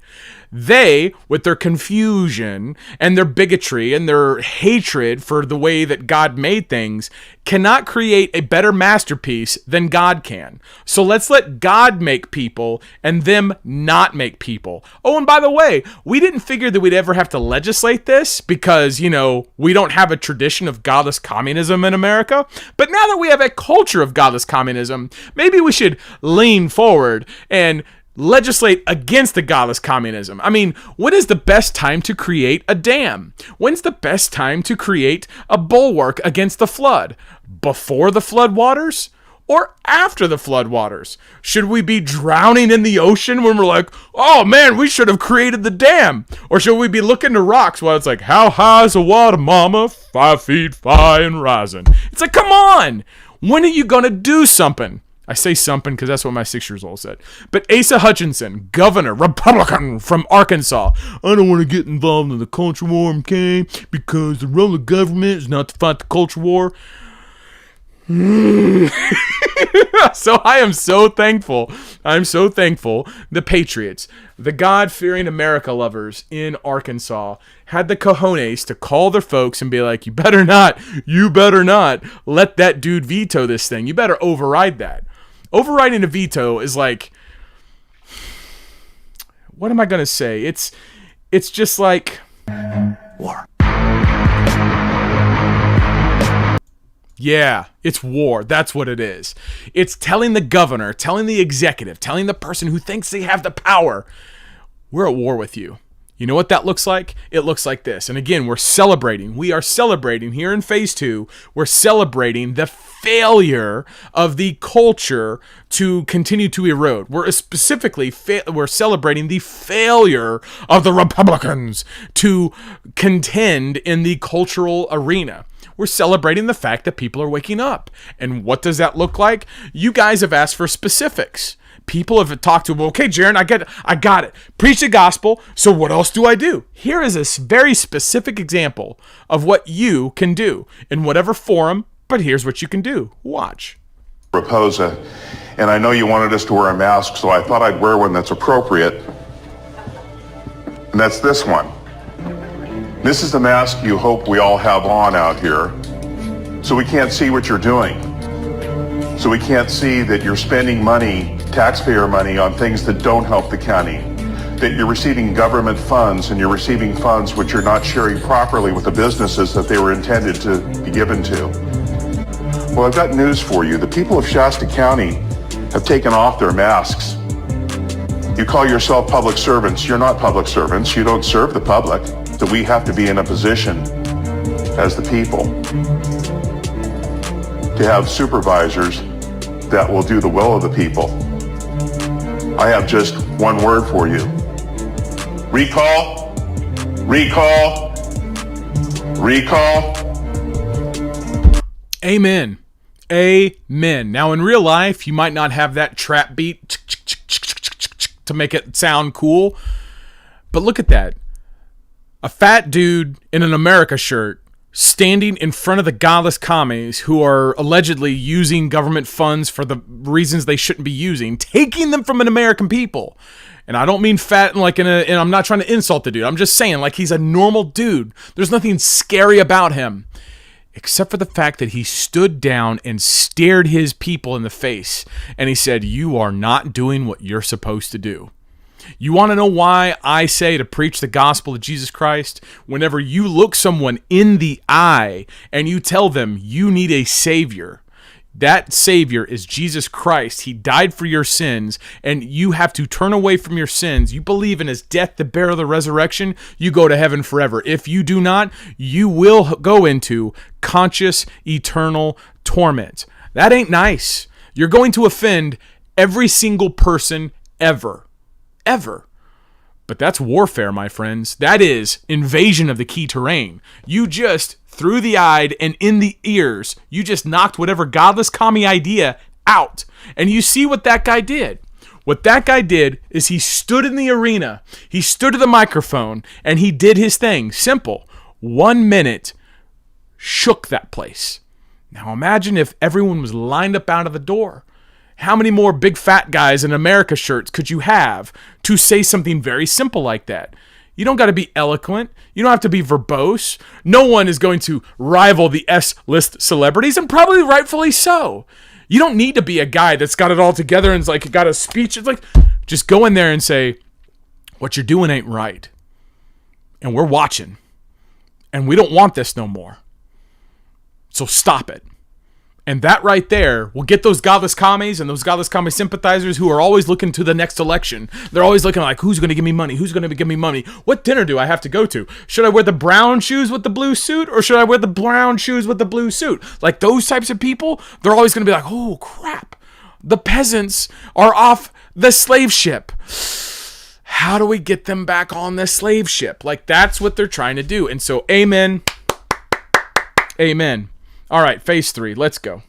They, with their confusion and their bigotry and their hatred for the way that God made things, cannot create a better masterpiece than God can. So let's let God make people and them not make people. Oh, and by the way, we didn't figure that we'd ever have to legislate this because, we don't have a tradition of godless communism in America. But now that we have a culture of godless communism, maybe we should lean forward and legislate against the godless communism. I mean, when is the best time to create a dam? When's the best time to create a bulwark against the flood? Before the flood waters or after the flood waters? Should we be drowning in the ocean when we're like, oh man, we should have created the dam? Or should we be looking to rocks while it's like, how high is the water, mama? 5 feet high and rising. It's like, come on. When are you going to do something? I say something because that's what my 6-year-old said. But Asa Hutchinson, governor, Republican from Arkansas. I don't want to get involved in the culture war, okay? Because the role of government is not to fight the culture war. So I am so thankful. I'm so thankful the Patriots, the God-fearing America lovers in Arkansas, had the cojones to call their folks and be like, you better not let that dude veto this thing. You better override that. Overriding a veto is like, what am I going to say? It's just like war. Yeah, it's war. That's what it is. It's telling the governor, telling the executive, telling the person who thinks they have the power, we're at war with you. You know what that looks like? It looks like this. And again, we're celebrating. We are celebrating here in phase 2. We're celebrating the failure of the culture to continue to erode. We're specifically we're celebrating the failure of the Republicans to contend in the cultural arena. We're celebrating the fact that people are waking up. And what does that look like? You guys have asked for specifics. People have talked to, well, okay, Jarrin, I got it. Preach the gospel. So what else do I do? Here is a very specific example of what you can do in whatever forum, but here's what you can do. Watch. Raposa, and I know you wanted us to wear a mask, so I thought I'd wear one that's appropriate. And that's this one. This is the mask you hope we all have on out here, so we can't see what you're doing. So we can't see that you're spending money, taxpayer money, on things that don't help the county, that you're receiving government funds and you're receiving funds which you're not sharing properly with the businesses that they were intended to be given to. Well, I've got news for you. The people of Shasta County have taken off their masks. You call yourself public servants. You're not public servants. You don't serve the public. So we have to be in a position as the people to have supervisors that will do the will of the people. I have just one word for you. Recall, recall, recall. Amen. Amen. Now, in real life, you might not have that trap beat to make it sound cool, but look at that. A fat dude in an America shirt standing in front of the godless commies who are allegedly using government funds for the reasons they shouldn't be using, taking them from an American people. And I don't mean fat and I'm not trying to insult the dude. I'm just saying, like, he's a normal dude. There's nothing scary about him, except for the fact that he stood down and stared his people in the face. And he said, you are not doing what you're supposed to do. You want to know why I say to preach the gospel of Jesus Christ? Whenever you look someone in the eye and you tell them you need a savior, that savior is Jesus Christ. He died for your sins, and you have to turn away from your sins. You believe in his death, the burial, the resurrection, you go to heaven forever. If you do not, you will go into conscious, eternal torment. That ain't nice. You're going to offend every single person ever. Ever. But that's warfare, my friends. That is invasion of the key terrain. You just, through the eyed and in the ears, you just knocked whatever godless commie idea out. And you see what that guy did. What that guy did is he stood in the arena, he stood at the microphone, and he did his thing. Simple. 1 minute shook that place. Now imagine if everyone was lined up out of the door. How many more big fat guys in America shirts could you have to say something very simple like that? You don't got to be eloquent. You don't have to be verbose. No one is going to rival the S-list celebrities, and probably rightfully so. You don't need to be a guy that's got it all together and like got a speech. It's like, just go in there and say, what you're doing ain't right. And we're watching. And we don't want this no more. So stop it. And that right there will get those godless commies and those godless commie sympathizers who are always looking to the next election. They're always looking like, who's going to give me money? Who's going to give me money? What dinner do I have to go to? Should I wear the brown shoes with the blue suit, or should I wear the brown shoes with the blue suit? Like those types of people, they're always going to be like, oh, crap. The peasants are off the slave ship. How do we get them back on the slave ship? Like that's what they're trying to do. And so, amen. Amen. All right, phase 3. Let's go.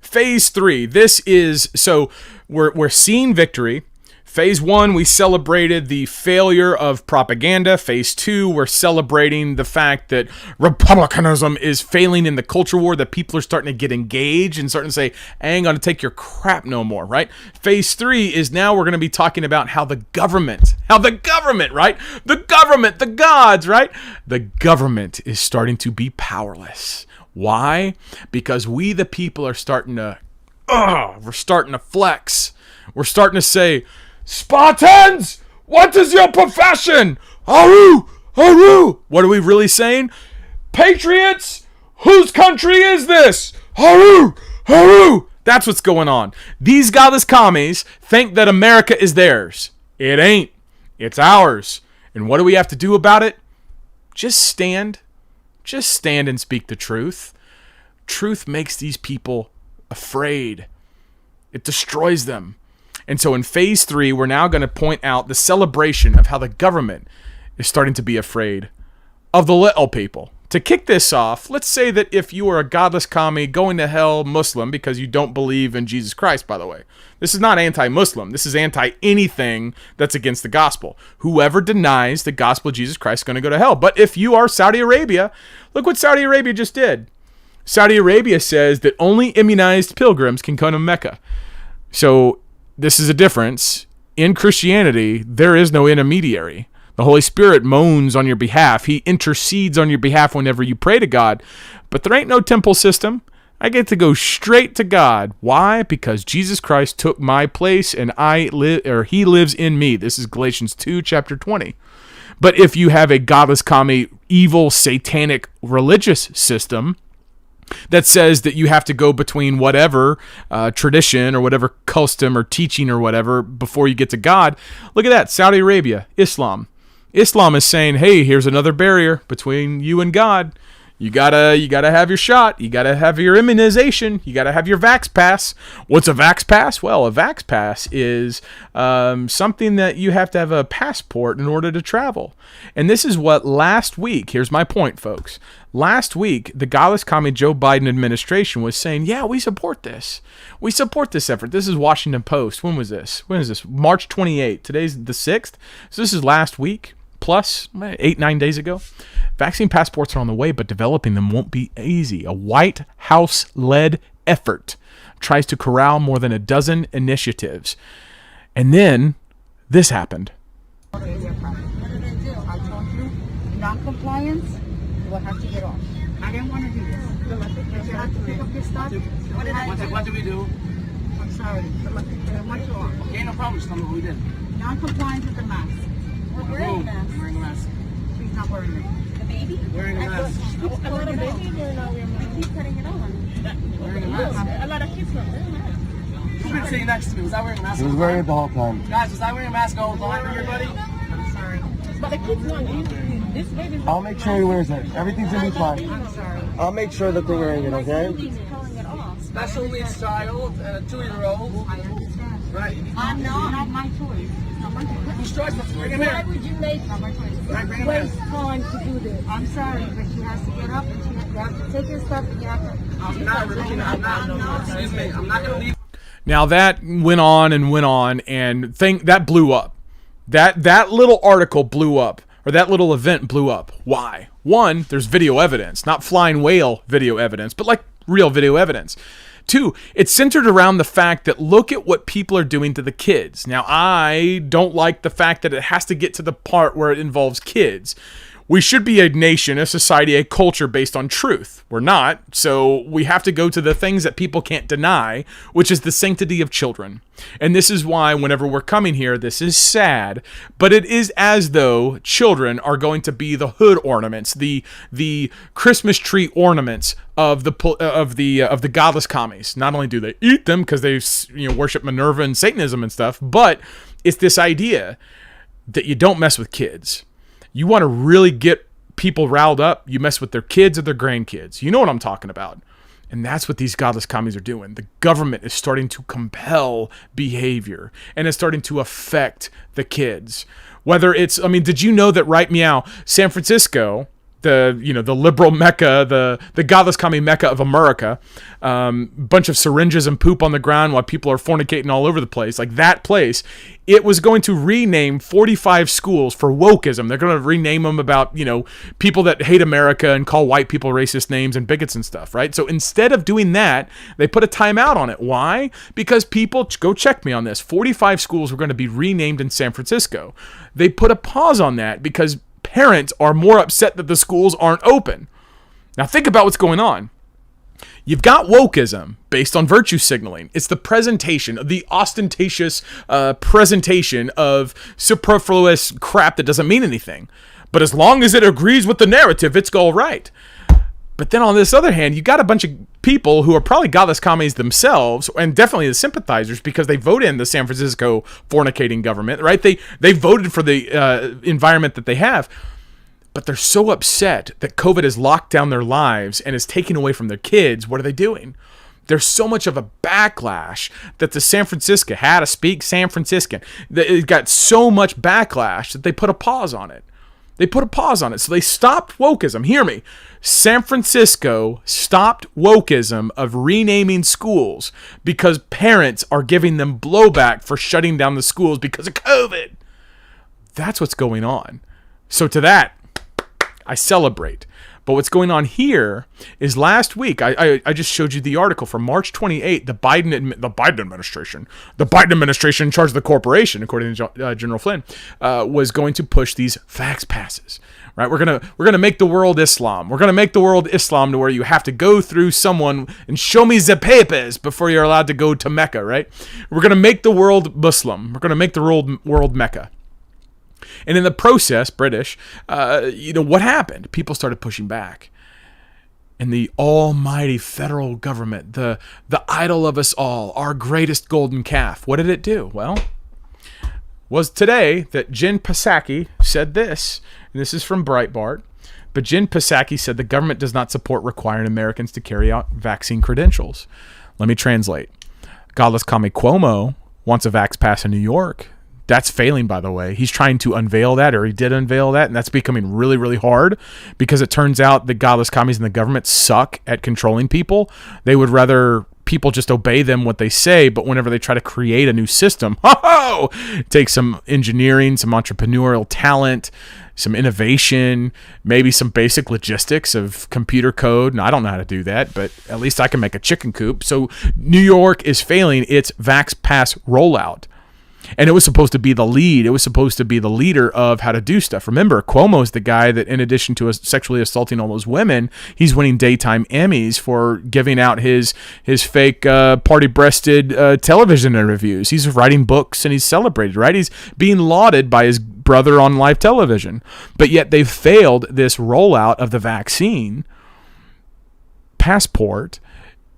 Phase 3. This is, so we're seeing victory. Phase 1, we celebrated the failure of propaganda. Phase 2, we're celebrating the fact that republicanism is failing in the culture war, that people are starting to get engaged and starting to say, I ain't going to take your crap no more, right? Phase 3 is now we're going to be talking about how the government, right? The government, the gods, right? The government is starting to be powerless. Why? Because we, the people, are starting to, we're starting to flex. We're starting to say, Spartans, what is your profession? Haru, haru. What are we really saying? Patriots, whose country is this? Haru, haru. That's what's going on. These godless commies think that America is theirs. It ain't. It's ours. And what do we have to do about it? Just stand. Just stand and speak the truth. Truth makes these people afraid. It destroys them. And so in phase 3, we're now going to point out the celebration of how the government is starting to be afraid of the little people. To kick this off, let's say that if you are a godless commie, going to hell Muslim because you don't believe in Jesus Christ, by the way. This is not anti-Muslim. This is anti-anything that's against the gospel. Whoever denies the gospel of Jesus Christ is going to go to hell. But if you are Saudi Arabia, look what Saudi Arabia just did. Saudi Arabia says that only immunized pilgrims can come to Mecca. So this is a difference. In Christianity, there is no intermediary. The Holy Spirit moans on your behalf. He intercedes on your behalf whenever you pray to God. But there ain't no temple system. I get to go straight to God. Why? Because Jesus Christ took my place and He lives in me. This is Galatians 2, chapter 20. But if you have a godless, commie, evil, satanic religious system that says that you have to go between whatever tradition or whatever custom or teaching or whatever before you get to God, look at that. Saudi Arabia, Islam. Islam is saying, hey, here's another barrier between you and God. You gotta have your shot. You gotta have your immunization. You gotta have your vax pass. What's a vax pass? Well, a vax pass is something that you have to have a passport in order to travel. And this is what last week, here's my point, folks. Last week, the godless commie Joe Biden administration was saying, yeah, we support this. We support this effort. This is Washington Post. When was this? When is this? March 28th. Today's the 6th. So this is last week, plus 8-9 days ago. Vaccine passports are on the way, but developing them won't be easy. A White House-led effort tries to corral more than a dozen initiatives. And then this happened. I told you, non-compliance, you will have to get off. I didn't want to do this. You have to pick up your stuff. What did we do? I'm sorry. I want you off. Okay, no problem. Just tell me what we did. Non-compliance with the mask. We're wearing a mask. Wearing a mask. She's not wearing it. The baby? Wearing a mask. She's putting it on. We keep putting it on. Wearing a mask. A lot of kids don't wear masks. Who's been sitting next to me? Was I wearing a mask? He was wearing it the whole time. Guys, was I wearing a mask all the time, everybody? I'm sorry. But the kids want this baby. I'll make sure he wears it. Everything's gonna be fine. I'm sorry. I'll make sure that they're wearing it, okay? He's pulling it off. Special needs child and a 2-year-old. I understand. Right. I'm not my choice. Whose choice? Let's bring him Why here. would you make Right, bring him waste in. time to do this? I'm sorry, but she has to get up and you have to take your stuff and you have to. I'm not. Excuse me. I'm not going to leave. Now that went on, and that blew up. That little article blew up, or that little event blew up. Why? One, there's video evidence, not flying whale video evidence, but like real video evidence. Two, it's centered around the fact that look at what people are doing to the kids. Now, I don't like the fact that it has to get to the part where it involves kids. We should be a nation, a society, a culture based on truth. We're not, so we have to go to the things that people can't deny, which is the sanctity of children. And this is why whenever we're coming here, this is sad, but it is as though children are going to be the hood ornaments, the Christmas tree ornaments of the godless commies. Not only do they eat them because they worship Minerva and Satanism and stuff, but it's this idea that you don't mess with kids. You want to really get people riled up, you mess with their kids or their grandkids. You know what I'm talking about. And that's what these godless commies are doing. The government is starting to compel behavior, and it's starting to affect the kids. Whether it's, did you know that right meow, San Francisco, the liberal mecca, the godless commie mecca of America, bunch of syringes and poop on the ground while people are fornicating all over the place, like that place, it was going to rename 45 schools for wokeism. They're going to rename them about, people that hate America and call white people racist names and bigots and stuff, right? So instead of doing that, they put a timeout on it. Why? Because people, go check me on this, 45 schools were going to be renamed in San Francisco. They put a pause on that because parents are more upset that the schools aren't open. Now think about what's going on. You've got wokeism based on virtue signaling. It's the presentation, the ostentatious presentation of superfluous crap that doesn't mean anything. But as long as it agrees with the narrative, it's all right. But then on this other hand, you got a bunch of people who are probably godless commies themselves, and definitely the sympathizers, because they voted in the San Francisco fornicating government, right? They voted for the environment that they have. But they're so upset that COVID has locked down their lives and is taking away from their kids. What are they doing? There's so much of a backlash that the San Francisco, how to speak San Franciscan, it got so much backlash that they put a pause on it. They put a pause on it. So they stopped wokeism. Hear me. San Francisco stopped wokeism of renaming schools because parents are giving them blowback for shutting down the schools because of COVID. That's what's going on. So to that, I celebrate. But what's going on here is last week, I just showed you the article from March 28th, the Biden administration in charge of the corporation, according to General Flynn, was going to push these vax passes, right? We're gonna make the world Islam. We're gonna make the world Islam to where you have to go through someone and show me the papers before you're allowed to go to Mecca, right? We're gonna make the world Muslim. We're gonna make the world Mecca. And in the process, British, what happened? People started pushing back. And the almighty federal government, the idol of us all, our greatest golden calf, what did it do? Well, was today that Jen Psaki said this, and this is from Breitbart, but Jen Psaki said the government does not support requiring Americans to carry out vaccine credentials. Let me translate. Godless commie Cuomo wants a vax pass in New York. That's failing, by the way. He's trying to unveil that, or he did unveil that, and that's becoming really, really hard because it turns out the godless commies in the government suck at controlling people. They would rather people just obey them what they say, but whenever they try to create a new system, it takes some engineering, some entrepreneurial talent, some innovation, maybe some basic logistics of computer code. And I don't know how to do that, but at least I can make a chicken coop. So New York is failing its Vax Pass rollout. And it was supposed to be the lead. It was supposed to be the leader of how to do stuff. Remember, Cuomo's the guy that, in addition to sexually assaulting all those women, he's winning daytime Emmys for giving out his fake party-breasted television interviews. He's writing books and he's celebrated, right? He's being lauded by his brother on live television. But yet they've failed this rollout of the vaccine passport.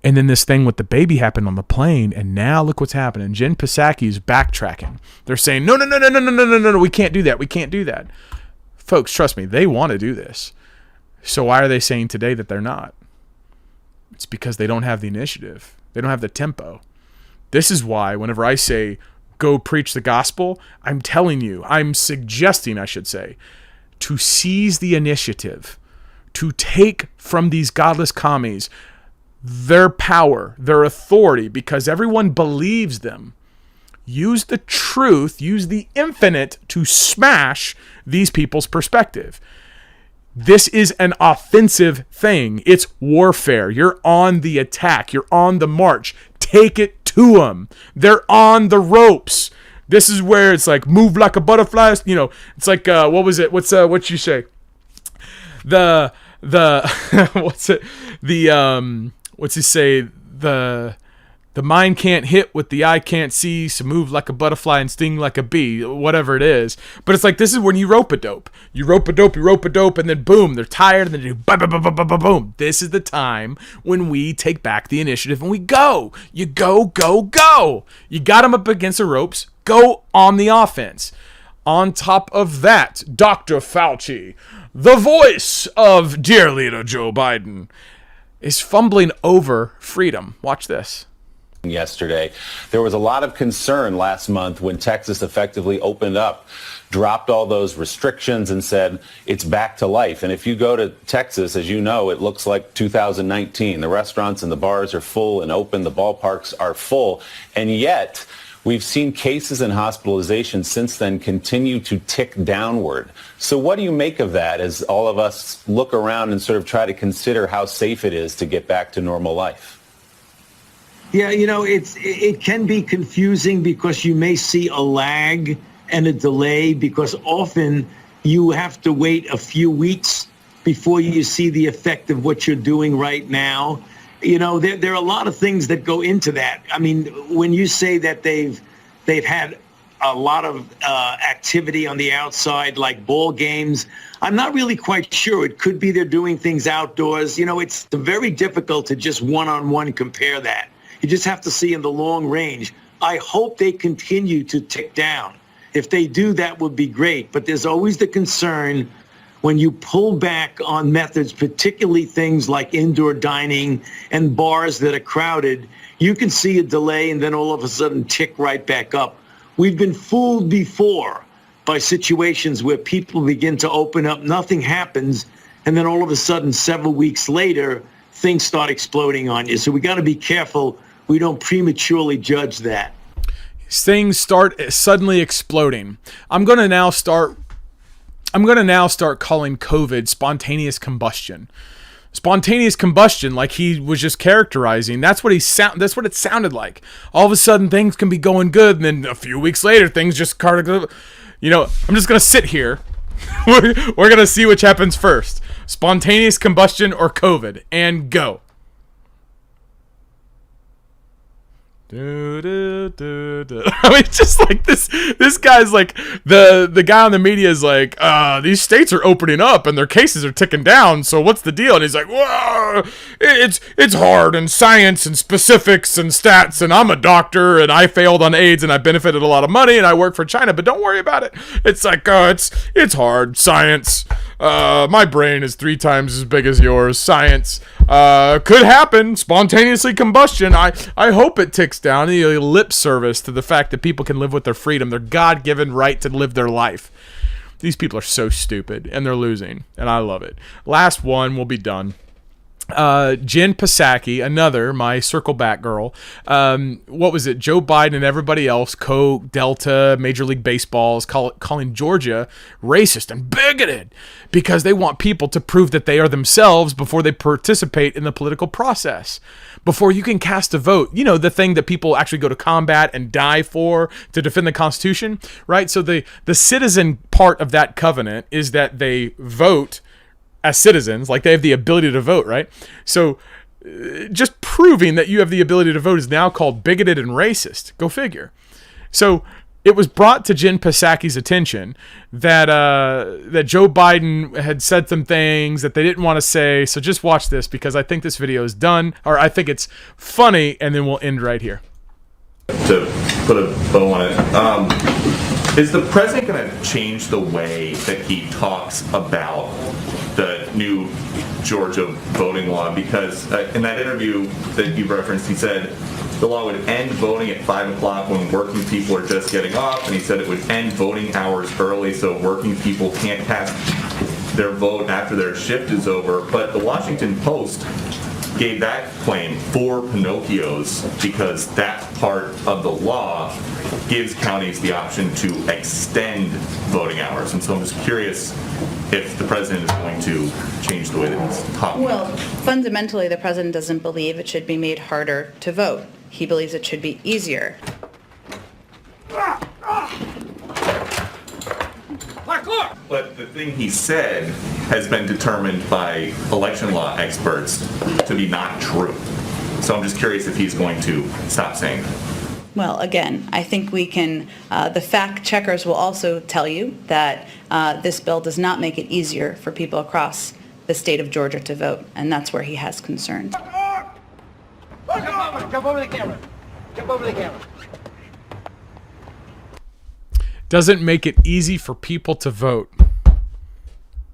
And then this thing with the baby happened on the plane, and now look what's happening. Jen Psaki is backtracking. They're saying, no, we can't do that. We can't do that. Folks, trust me, they want to do this. So why are they saying today that they're not? It's because they don't have the initiative. They don't have the tempo. This is why whenever I say, go preach the gospel, I'm telling you, I'm suggesting, I should say, to seize the initiative, to take from these godless commies their power, their authority, because everyone believes them. Use the truth, use the infinite to smash these people's perspective. This is an offensive thing. It's warfare. You're on the attack. You're on the march. Take it to them. They're on the ropes. This is where it's like move like a butterfly. It's like what was it? What you say? What's it? What's he say? The mind can't hit what the eye can't see, so move like a butterfly and sting like a bee, whatever it is. But it's like, this is when you rope a dope. You rope a dope, and then boom, they're tired, and then you do boom. This is the time when we take back the initiative and we go. You go. You got them up against the ropes. Go on the offense. On top of that, Dr. Fauci, the voice of dear leader Joe Biden, is fumbling over freedom. Watch this. Yesterday, there was a lot of concern last month when Texas effectively opened up, dropped all those restrictions and said it's back to life. And if you go to Texas, as you know, it looks like 2019. The restaurants and the bars are full and open. The ballparks are full. And yet we've seen cases and hospitalizations since then continue to tick downward. So what do you make of that as all of us look around and sort of try to consider how safe it is to get back to normal life? Yeah, it can be confusing because you may see a lag and a delay because often you have to wait a few weeks before you see the effect of what you're doing right now. There are a lot of things that go into that. I mean, when you say that they've had a lot of activity on the outside, like ball games. I'm not really quite sure. It could be they're doing things outdoors. You know, it's very difficult to just one-on-one compare that. You just have to see in the long range. I hope they continue to tick down. If they do, that would be great. But there's always the concern when you pull back on methods, particularly things like indoor dining and bars that are crowded, you can see a delay and then all of a sudden tick right back up. We've been fooled before by situations where people begin to open up, nothing happens, and then all of a sudden, several weeks later, things start exploding on you. So we got to be careful we don't prematurely judge that. Things start suddenly exploding. I'm going to now start calling COVID spontaneous combustion. Spontaneous combustion, like he was just characterizing. That's what it sounded like. All of a sudden things can be going good, and then a few weeks later things just you know, I'm just going to sit here. We're going to see which happens first. Spontaneous combustion or COVID, and go. I mean, just like this guy's like the guy on the media is like, these states are opening up and their cases are ticking down, so what's the deal? And he's like, whoa, it's hard, and science and specifics and stats, and I'm a doctor and I failed on AIDS and I benefited a lot of money and I work for China, but don't worry about it. It's like, it's hard, science. My brain is 3 times as big as yours. Science. Could happen. Spontaneously combustion. I hope it ticks down. The lip service to the fact that people can live with their freedom, their God-given right to live their life. These people are so stupid, and they're losing, and I love it. Last one, we'll be done. Jen Psaki, another, my circle back girl. What was it? Joe Biden and everybody else, Coke, Delta, Major League Baseball, is calling Georgia racist and bigoted because they want people to prove that they are themselves before they participate in the political process. Before you can cast a vote, you know, the thing that people actually go to combat and die for to defend the Constitution, right? So the citizen part of that covenant is that they vote as citizens, like they have the ability to vote, right? So just proving that you have the ability to vote is now called bigoted and racist. Go figure. So it was brought to Jen Psaki's attention that that Joe Biden had said some things that they didn't want to say. So just watch this because I think this video is done, or I think it's funny, and then we'll end right here. To put a bow on it, is the president going to change the way that he talks about the new Georgia voting law? Because in that interview that you referenced, he said the law would end voting at 5 o'clock when working people are just getting off, and he said it would end voting hours early so working people can't cast their vote after their shift is over. But the Washington Post gave that claim 4 Pinocchios because that part of the law gives counties the option to extend voting hours. And so I'm just curious if the president is going to change the way that he's talking. Well, fundamentally, the president doesn't believe it should be made harder to vote. He believes it should be easier. But the thing he said has been determined by election law experts to be not true. So I'm just curious if he's going to stop saying that. Well, again, I think we can, the fact checkers will also tell you that this bill does not make it easier for people across the state of Georgia to vote, and that's where he has concerns. Jump over the camera. Jump over the camera. Doesn't make it easy for people to vote.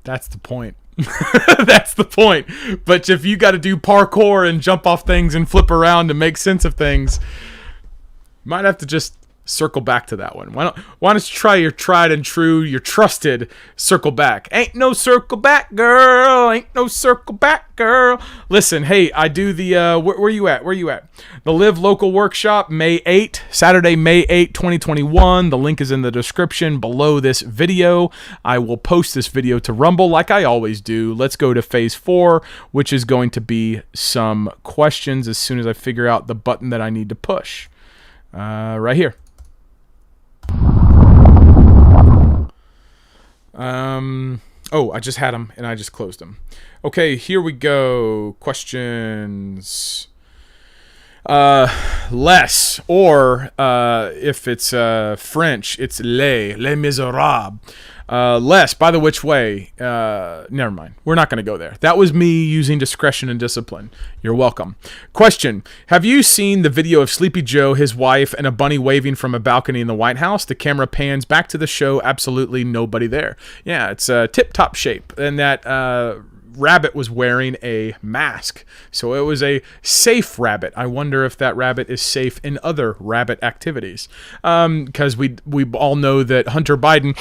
That's the point. That's the point. But if you got to do parkour and jump off things and flip around to make sense of things, you might have to just circle back to that one. Why don't you try your tried and true, your trusted circle back? Ain't no circle back, girl. Ain't no circle back, girl. Listen, hey, I do the where you at? Where you at? The Live Local Workshop, May 8, Saturday, May 8, 2021. The link is in the description below this video. I will post this video to Rumble like I always do. Let's go to phase 4, which is going to be some questions as soon as I figure out the button that I need to push. Right here. Oh, I just had them and I just closed them. Okay, here we go. Questions. Less, or if it's French, it's Les Miserables. Less, by the which way, never mind. We're not going to go there. That was me using discretion and discipline. You're welcome. Question. Have you seen the video of Sleepy Joe, his wife, and a bunny waving from a balcony in the White House? The camera pans back to the show. Absolutely nobody there. Yeah, it's tip-top shape. And that rabbit was wearing a mask. So it was a safe rabbit. I wonder if that rabbit is safe in other rabbit activities. Because we all know that Hunter Biden...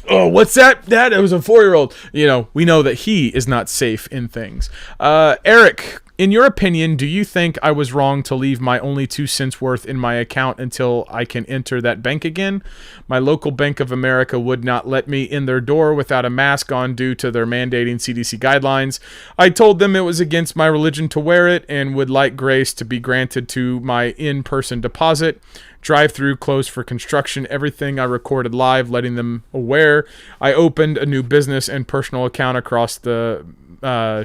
Oh, what's that? Dad, it was a 4-year-old. You know, we know that he is not safe in things. Eric, in your opinion, do you think I was wrong to leave my only 2 cents worth in my account until I can enter that bank again? My local Bank of America would not let me in their door without a mask on due to their mandating CDC guidelines. I told them it was against my religion to wear it and would like grace to be granted to my in-person deposit. Drive-through closed for construction. Everything I recorded live, letting them aware. I opened a new business and personal account across the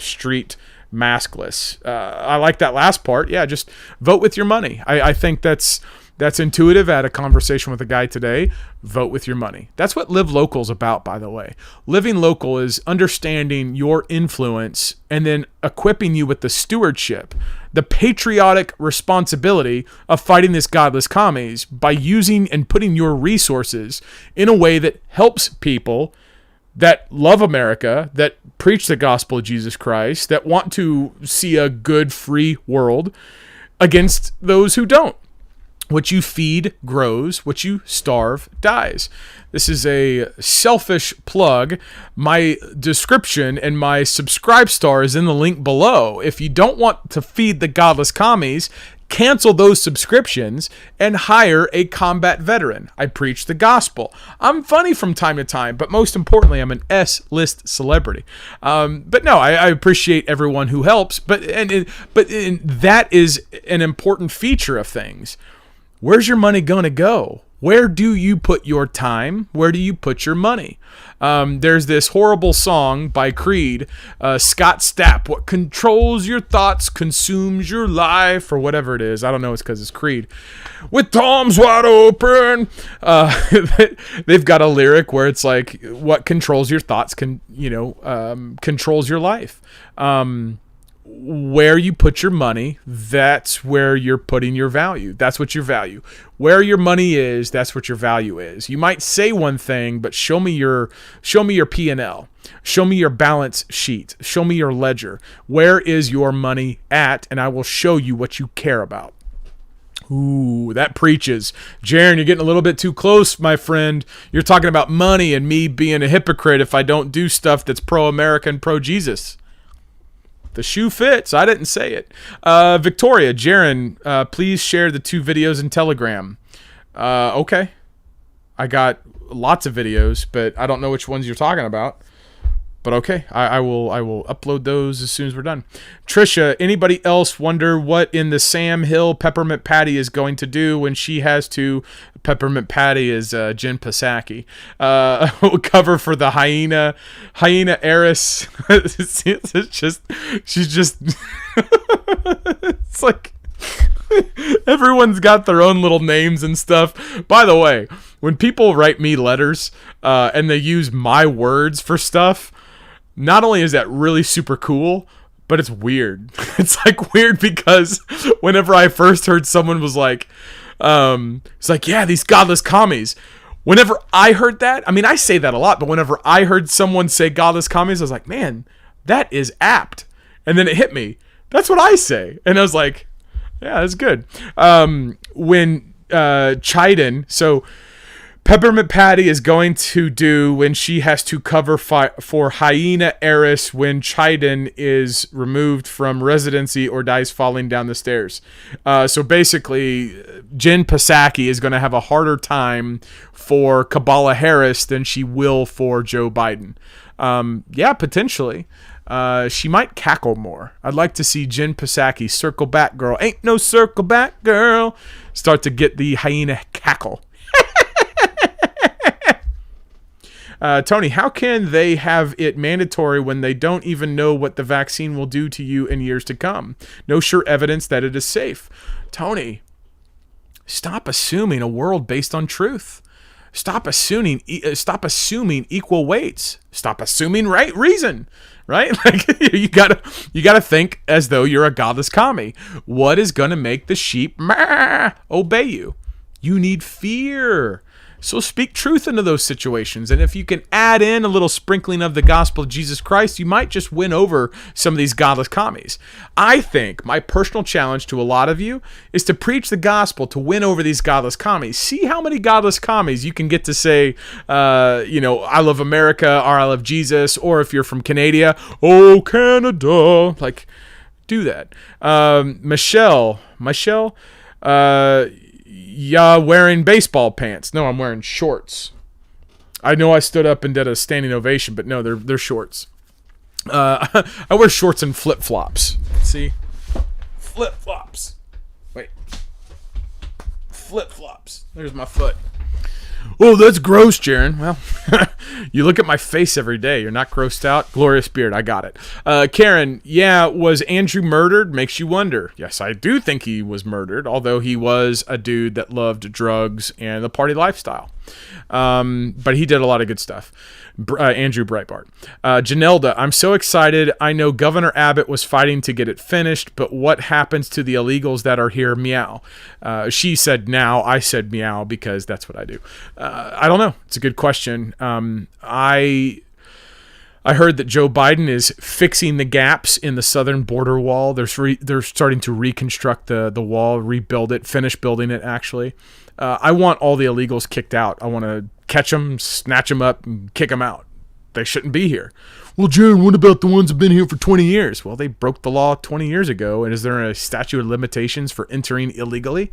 street, maskless. I like that last part. Yeah, just vote with your money. I think that's intuitive. I had a conversation with a guy today. Vote with your money. That's what Live Local is about, by the way. Living local is understanding your influence and then equipping you with the stewardship, the patriotic responsibility of fighting this godless commies by using and putting your resources in a way that helps people that love America, that preach the gospel of Jesus Christ, that want to see a good, free world against those who don't. What you feed grows, what you starve dies. This is a selfish plug. My description and my subscribe star is in the link below. If you don't want to feed the godless commies, cancel those subscriptions and hire a combat veteran. I preach the gospel. I'm funny from time to time, but most importantly, I'm an S-list celebrity. But no, I appreciate everyone who helps. But that is an important feature of things. Where's your money going to go? Where do you put your time? Where do you put your money? There's this horrible song by Creed, Scott Stapp, what controls your thoughts consumes your life, or whatever it is. I don't know, it's because it's Creed. With Tom's wide open. They've got a lyric where it's like, what controls your thoughts controls your life. Where you put your money, that's where you're putting your value. That's what your value. Where your money is, that's what your value is. You might say one thing, but show me your P&L. Show me your balance sheet. Show me your ledger. Where is your money at? And I will show you what you care about. Ooh, that preaches. Jarrin, you're getting a little bit too close, my friend. You're talking about money and me being a hypocrite if I don't do stuff that's pro-America and pro-Jesus. The shoe fits. I didn't say it. Victoria, Jarrin, please share the 2 videos in Telegram. Okay. I got lots of videos, but I don't know which ones you're talking about. But okay, I will upload those as soon as we're done. Trisha, anybody else wonder what in the Sam Hill Peppermint Patty is going to do when she has to? Peppermint Patty is Jen Psaki. Cover for the hyena heiress. She's just. It's like everyone's got their own little names and stuff. By the way, when people write me letters and they use my words for stuff. Not only is that really super cool, but it's weird. It's like weird because whenever I first heard someone was like, it's like, yeah, these godless commies. Whenever I heard that, I mean, I say that a lot, but whenever I heard someone say godless commies, I was like, man, that is apt. And then it hit me. That's what I say. And I was like, yeah, that's good. When Chiden, so Peppermint Patty is going to do when she has to cover for hyena heiress when Chiden is removed from residency or dies falling down the stairs. So basically, Jen Psaki is going to have a harder time for Kamala Harris than she will for Joe Biden. Yeah, potentially. She might cackle more. I'd like to see Jen Psaki, circle back girl, ain't no circle back girl, start to get the hyena cackle. Tony, how can they have it mandatory when they don't even know what the vaccine will do to you in years to come? No sure evidence that it is safe. Tony, stop assuming a world based on truth. Stop assuming equal weights. Stop assuming right reason. Right? Like you gotta think as though you're a godless commie. What is gonna make the sheep obey you? You need fear. So speak truth into those situations. And if you can add in a little sprinkling of the gospel of Jesus Christ, you might just win over some of these godless commies. I think my personal challenge to a lot of you is to preach the gospel to win over these godless commies. See how many godless commies you can get to say, I love America, or I love Jesus, or if you're from Canada, oh, Canada. Like, do that. Michelle, yeah, wearing baseball pants. No, I'm wearing shorts. I know I stood up and did a standing ovation, but no, they're shorts. I wear shorts and flip-flops. See? Flip-flops. Wait. Flip-flops. There's my foot. Oh, that's gross, Jarrin. Well, you look at my face every day. You're not grossed out. Glorious beard. I got it. Karen, yeah, was Andrew murdered? Makes you wonder. Yes, I do think he was murdered, although he was a dude that loved drugs and the party lifestyle. But he did a lot of good stuff. Andrew Breitbart. Janelda, I'm so excited. I know Governor Abbott was fighting to get it finished, but what happens to the illegals that are here? Meow. She said now. I said meow because that's what I do. I don't know. It's a good question. I heard that Joe Biden is fixing the gaps in the southern border wall. They're starting to reconstruct the wall, rebuild it, finish building it, actually. I want all the illegals kicked out. I want to catch them, snatch them up, and kick them out. They shouldn't be here. Well, Jarrin, what about the ones that have been here for 20 years? Well, they broke the law 20 years ago, and is there a statute of limitations for entering illegally?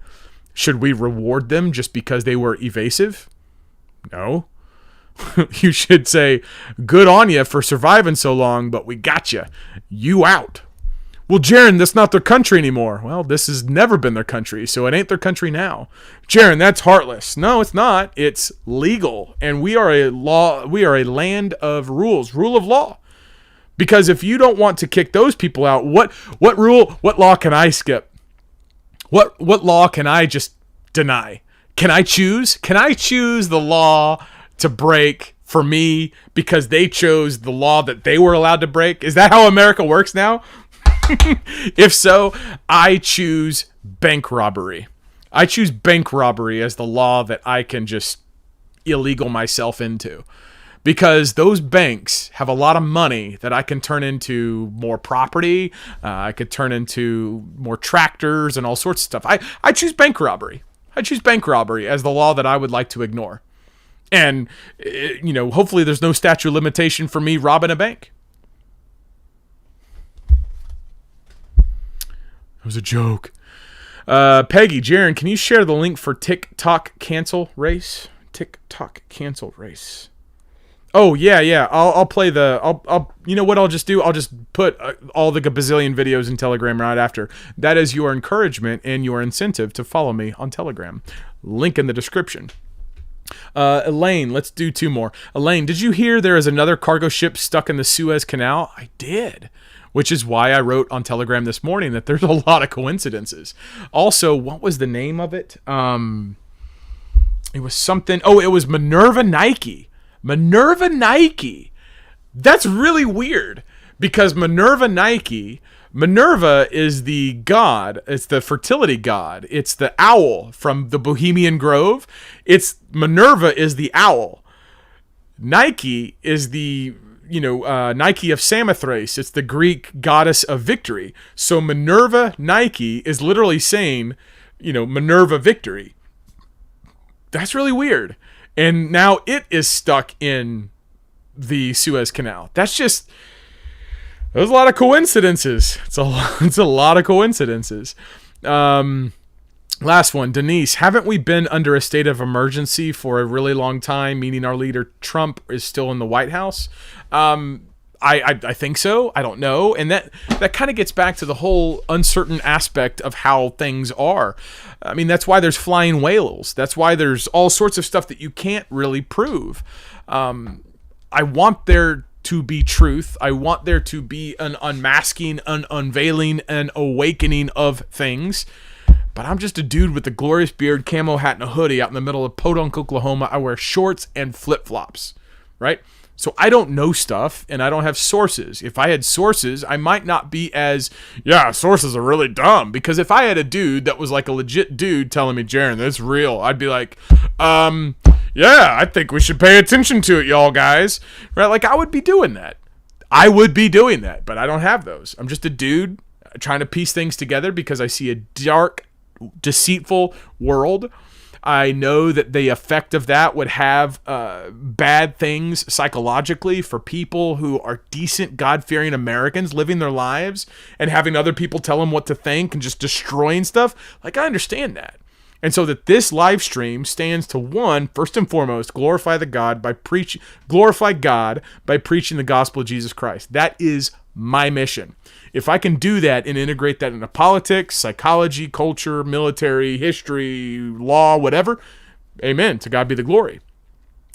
Should we reward them just because they were evasive? No. You should say, good on you for surviving so long, but we got you. You out. Well, Jarrin, that's not their country anymore. Well, this has never been their country, so it ain't their country now. Jarrin, that's heartless. No, it's not. It's legal, and we are a land of rules, rule of law. Because if you don't want to kick those people out, what law can I skip? What law can I just deny? Can I choose? Can I choose the law to break for me because they chose the law that they were allowed to break? Is that how America works now? If so, I choose bank robbery. I choose bank robbery as the law that I can just illegal myself into. Because those banks have a lot of money that I can turn into more property. I could turn into more tractors and all sorts of stuff. I choose bank robbery. I choose bank robbery as the law that I would like to ignore. And, hopefully there's no statute of limitation for me robbing a bank. It was a joke. Peggy, Jarrin, can you share the link for TikTok cancel race? TikTok cancel race. Oh, yeah. I'll play I'll you know what I'll just do? I'll just put all the bazillion videos in Telegram right after. That is your encouragement and your incentive to follow me on Telegram. Link in the description. Elaine, let's do two more. Elaine, did you hear there is another cargo ship stuck in the Suez Canal? I did. Which is why I wrote on Telegram this morning that there's a lot of coincidences. Also, what was the name of it? It was something. Oh, it was Minerva Nike. Minerva Nike. That's really weird because Minerva is the god. It's the fertility god. It's the owl from the Bohemian Grove. Minerva is the owl. Nike is the Nike of Samothrace. It's the Greek goddess of victory. So Minerva Nike is literally saying, Minerva victory. That's really weird. And now it is stuck in the Suez Canal. There's a lot of coincidences. It's a lot of coincidences. Last one, Denise, haven't we been under a state of emergency for a really long time, meaning our leader Trump is still in the White House? I think so. I don't know. And that kind of gets back to the whole uncertain aspect of how things are. I mean, that's why there's flying whales. That's why there's all sorts of stuff that you can't really prove. I want there to be truth. I want there to be an unmasking, an unveiling, an awakening of things. But I'm just a dude with a glorious beard, camo hat, and a hoodie out in the middle of Podunk, Oklahoma. I wear shorts and flip-flops, right? So I don't know stuff, and I don't have sources. If I had sources, I might not be as, sources are really dumb. Because if I had a dude that was like a legit dude telling me, Jarrin, that's real, I'd be like, I think we should pay attention to it, y'all guys. Right? Like, I would be doing that. But I don't have those. I'm just a dude trying to piece things together because I see a dark, deceitful world. I know that the effect of that would have bad things psychologically for people who are decent, God-fearing Americans living their lives and having other people tell them what to think and just destroying stuff. Like, I understand that. And so that this live stream stands to, one, first and foremost, glorify God by preaching the gospel of Jesus Christ. That is my mission. If I can do that and integrate that into politics, psychology, culture, military, history, law, whatever, amen. To God be the glory.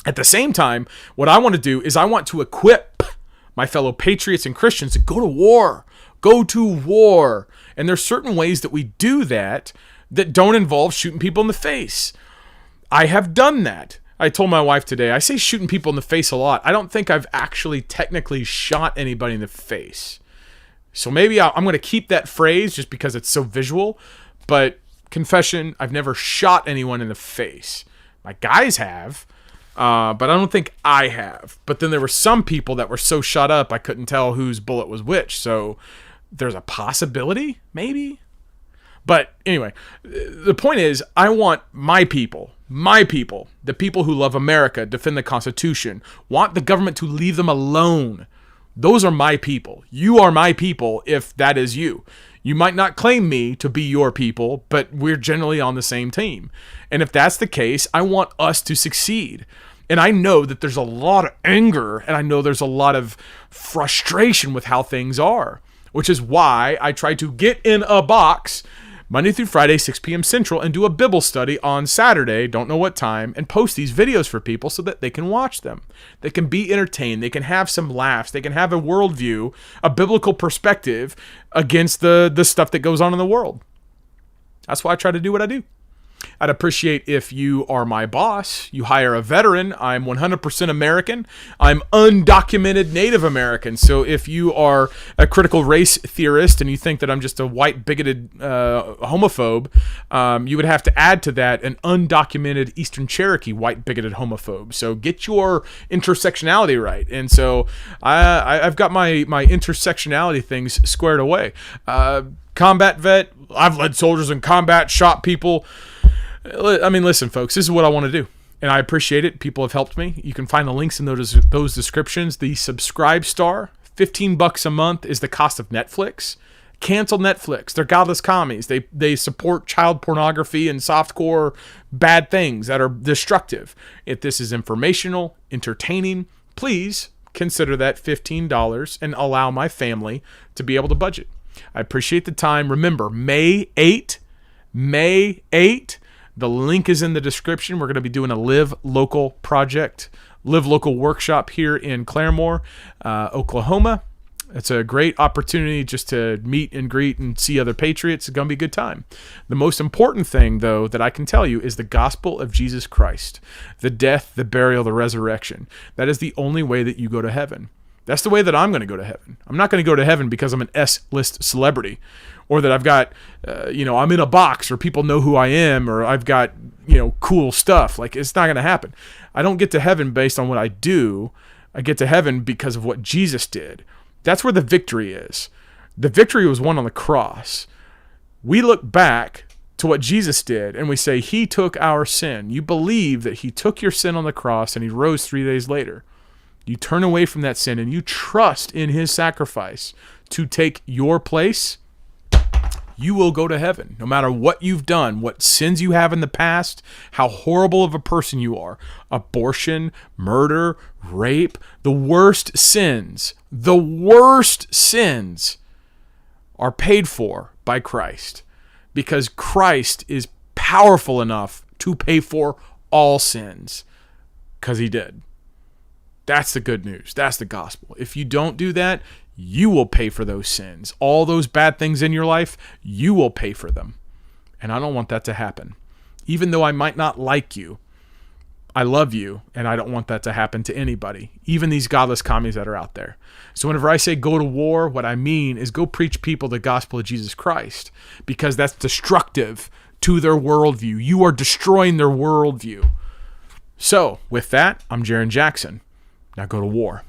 At the same time, what I want to do is I want to equip my fellow patriots and Christians to go to war. Go to war. And there's certain ways that we do that don't involve shooting people in the face. I have done that. I told my wife today, I say shooting people in the face a lot. I don't think I've actually technically shot anybody in the face. So maybe I'm going to keep that phrase just because it's so visual. But confession, I've never shot anyone in the face. My guys have, but I don't think I have. But then there were some people that were so shut up I couldn't tell whose bullet was which. So there's a possibility, maybe. But anyway, the point is, I want my people, the people who love America, defend the Constitution, want the government to leave them alone. Those are my people. You are my people if that is you. You might not claim me to be your people, but we're generally on the same team. And if that's the case, I want us to succeed. And I know that there's a lot of anger, and I know there's a lot of frustration with how things are, which is why I try to get in a box Monday through Friday, 6 p.m. Central, and do a Bible study on Saturday, don't know what time, and post these videos for people so that they can watch them. They can be entertained. They can have some laughs. They can have a worldview, a biblical perspective against the stuff that goes on in the world. That's why I try to do what I do. I'd appreciate if you are my boss. You hire a veteran. I'm 100% American. I'm undocumented Native American. So if you are a critical race theorist and you think that I'm just a white, bigoted homophobe, you would have to add to that an undocumented Eastern Cherokee white, bigoted homophobe. So get your intersectionality right. And so I've got my intersectionality things squared away. Combat vet. I've led soldiers in combat, shot people. I mean, listen, folks, this is what I want to do, and I appreciate it. People have helped me. You can find the links in those descriptions. The subscribe star, $15 a month, is the cost of Netflix. Cancel Netflix. They're godless commies. They support child pornography and softcore bad things that are destructive. If this is informational, entertaining, please consider that $15 and allow my family to be able to budget. I appreciate the time. Remember, May 8, the link is in the description. We're going to be doing a Live Local project, Live Local workshop here in Claremore, Oklahoma. It's a great opportunity just to meet and greet and see other patriots. It's going to be a good time. The most important thing, though, that I can tell you is the gospel of Jesus Christ, the death, the burial, the resurrection. That is the only way that you go to heaven. That's the way that I'm going to go to heaven. I'm not going to go to heaven because I'm an S-list celebrity, or that I've got, I'm in a box, or people know who I am, or I've got, cool stuff. Like, it's not going to happen. I don't get to heaven based on what I do. I get to heaven because of what Jesus did. That's where the victory is. The victory was won on the cross. We look back to what Jesus did, and we say, he took our sin. You believe that he took your sin on the cross, and he rose 3 days later. You turn away from that sin and you trust in his sacrifice to take your place, you will go to heaven. No matter what you've done, what sins you have in the past, how horrible of a person you are. Abortion, murder, rape, the worst sins are paid for by Christ, because Christ is powerful enough to pay for all sins, because he did. That's the good news. That's the gospel. If you don't do that, you will pay for those sins. All those bad things in your life, you will pay for them. And I don't want that to happen. Even though I might not like you, I love you, and I don't want that to happen to anybody, even these godless commies that are out there. So whenever I say go to war, what I mean is go preach people the gospel of Jesus Christ, because that's destructive to their worldview. You are destroying their worldview. So with that, I'm Jarrin Jackson. Now go to war.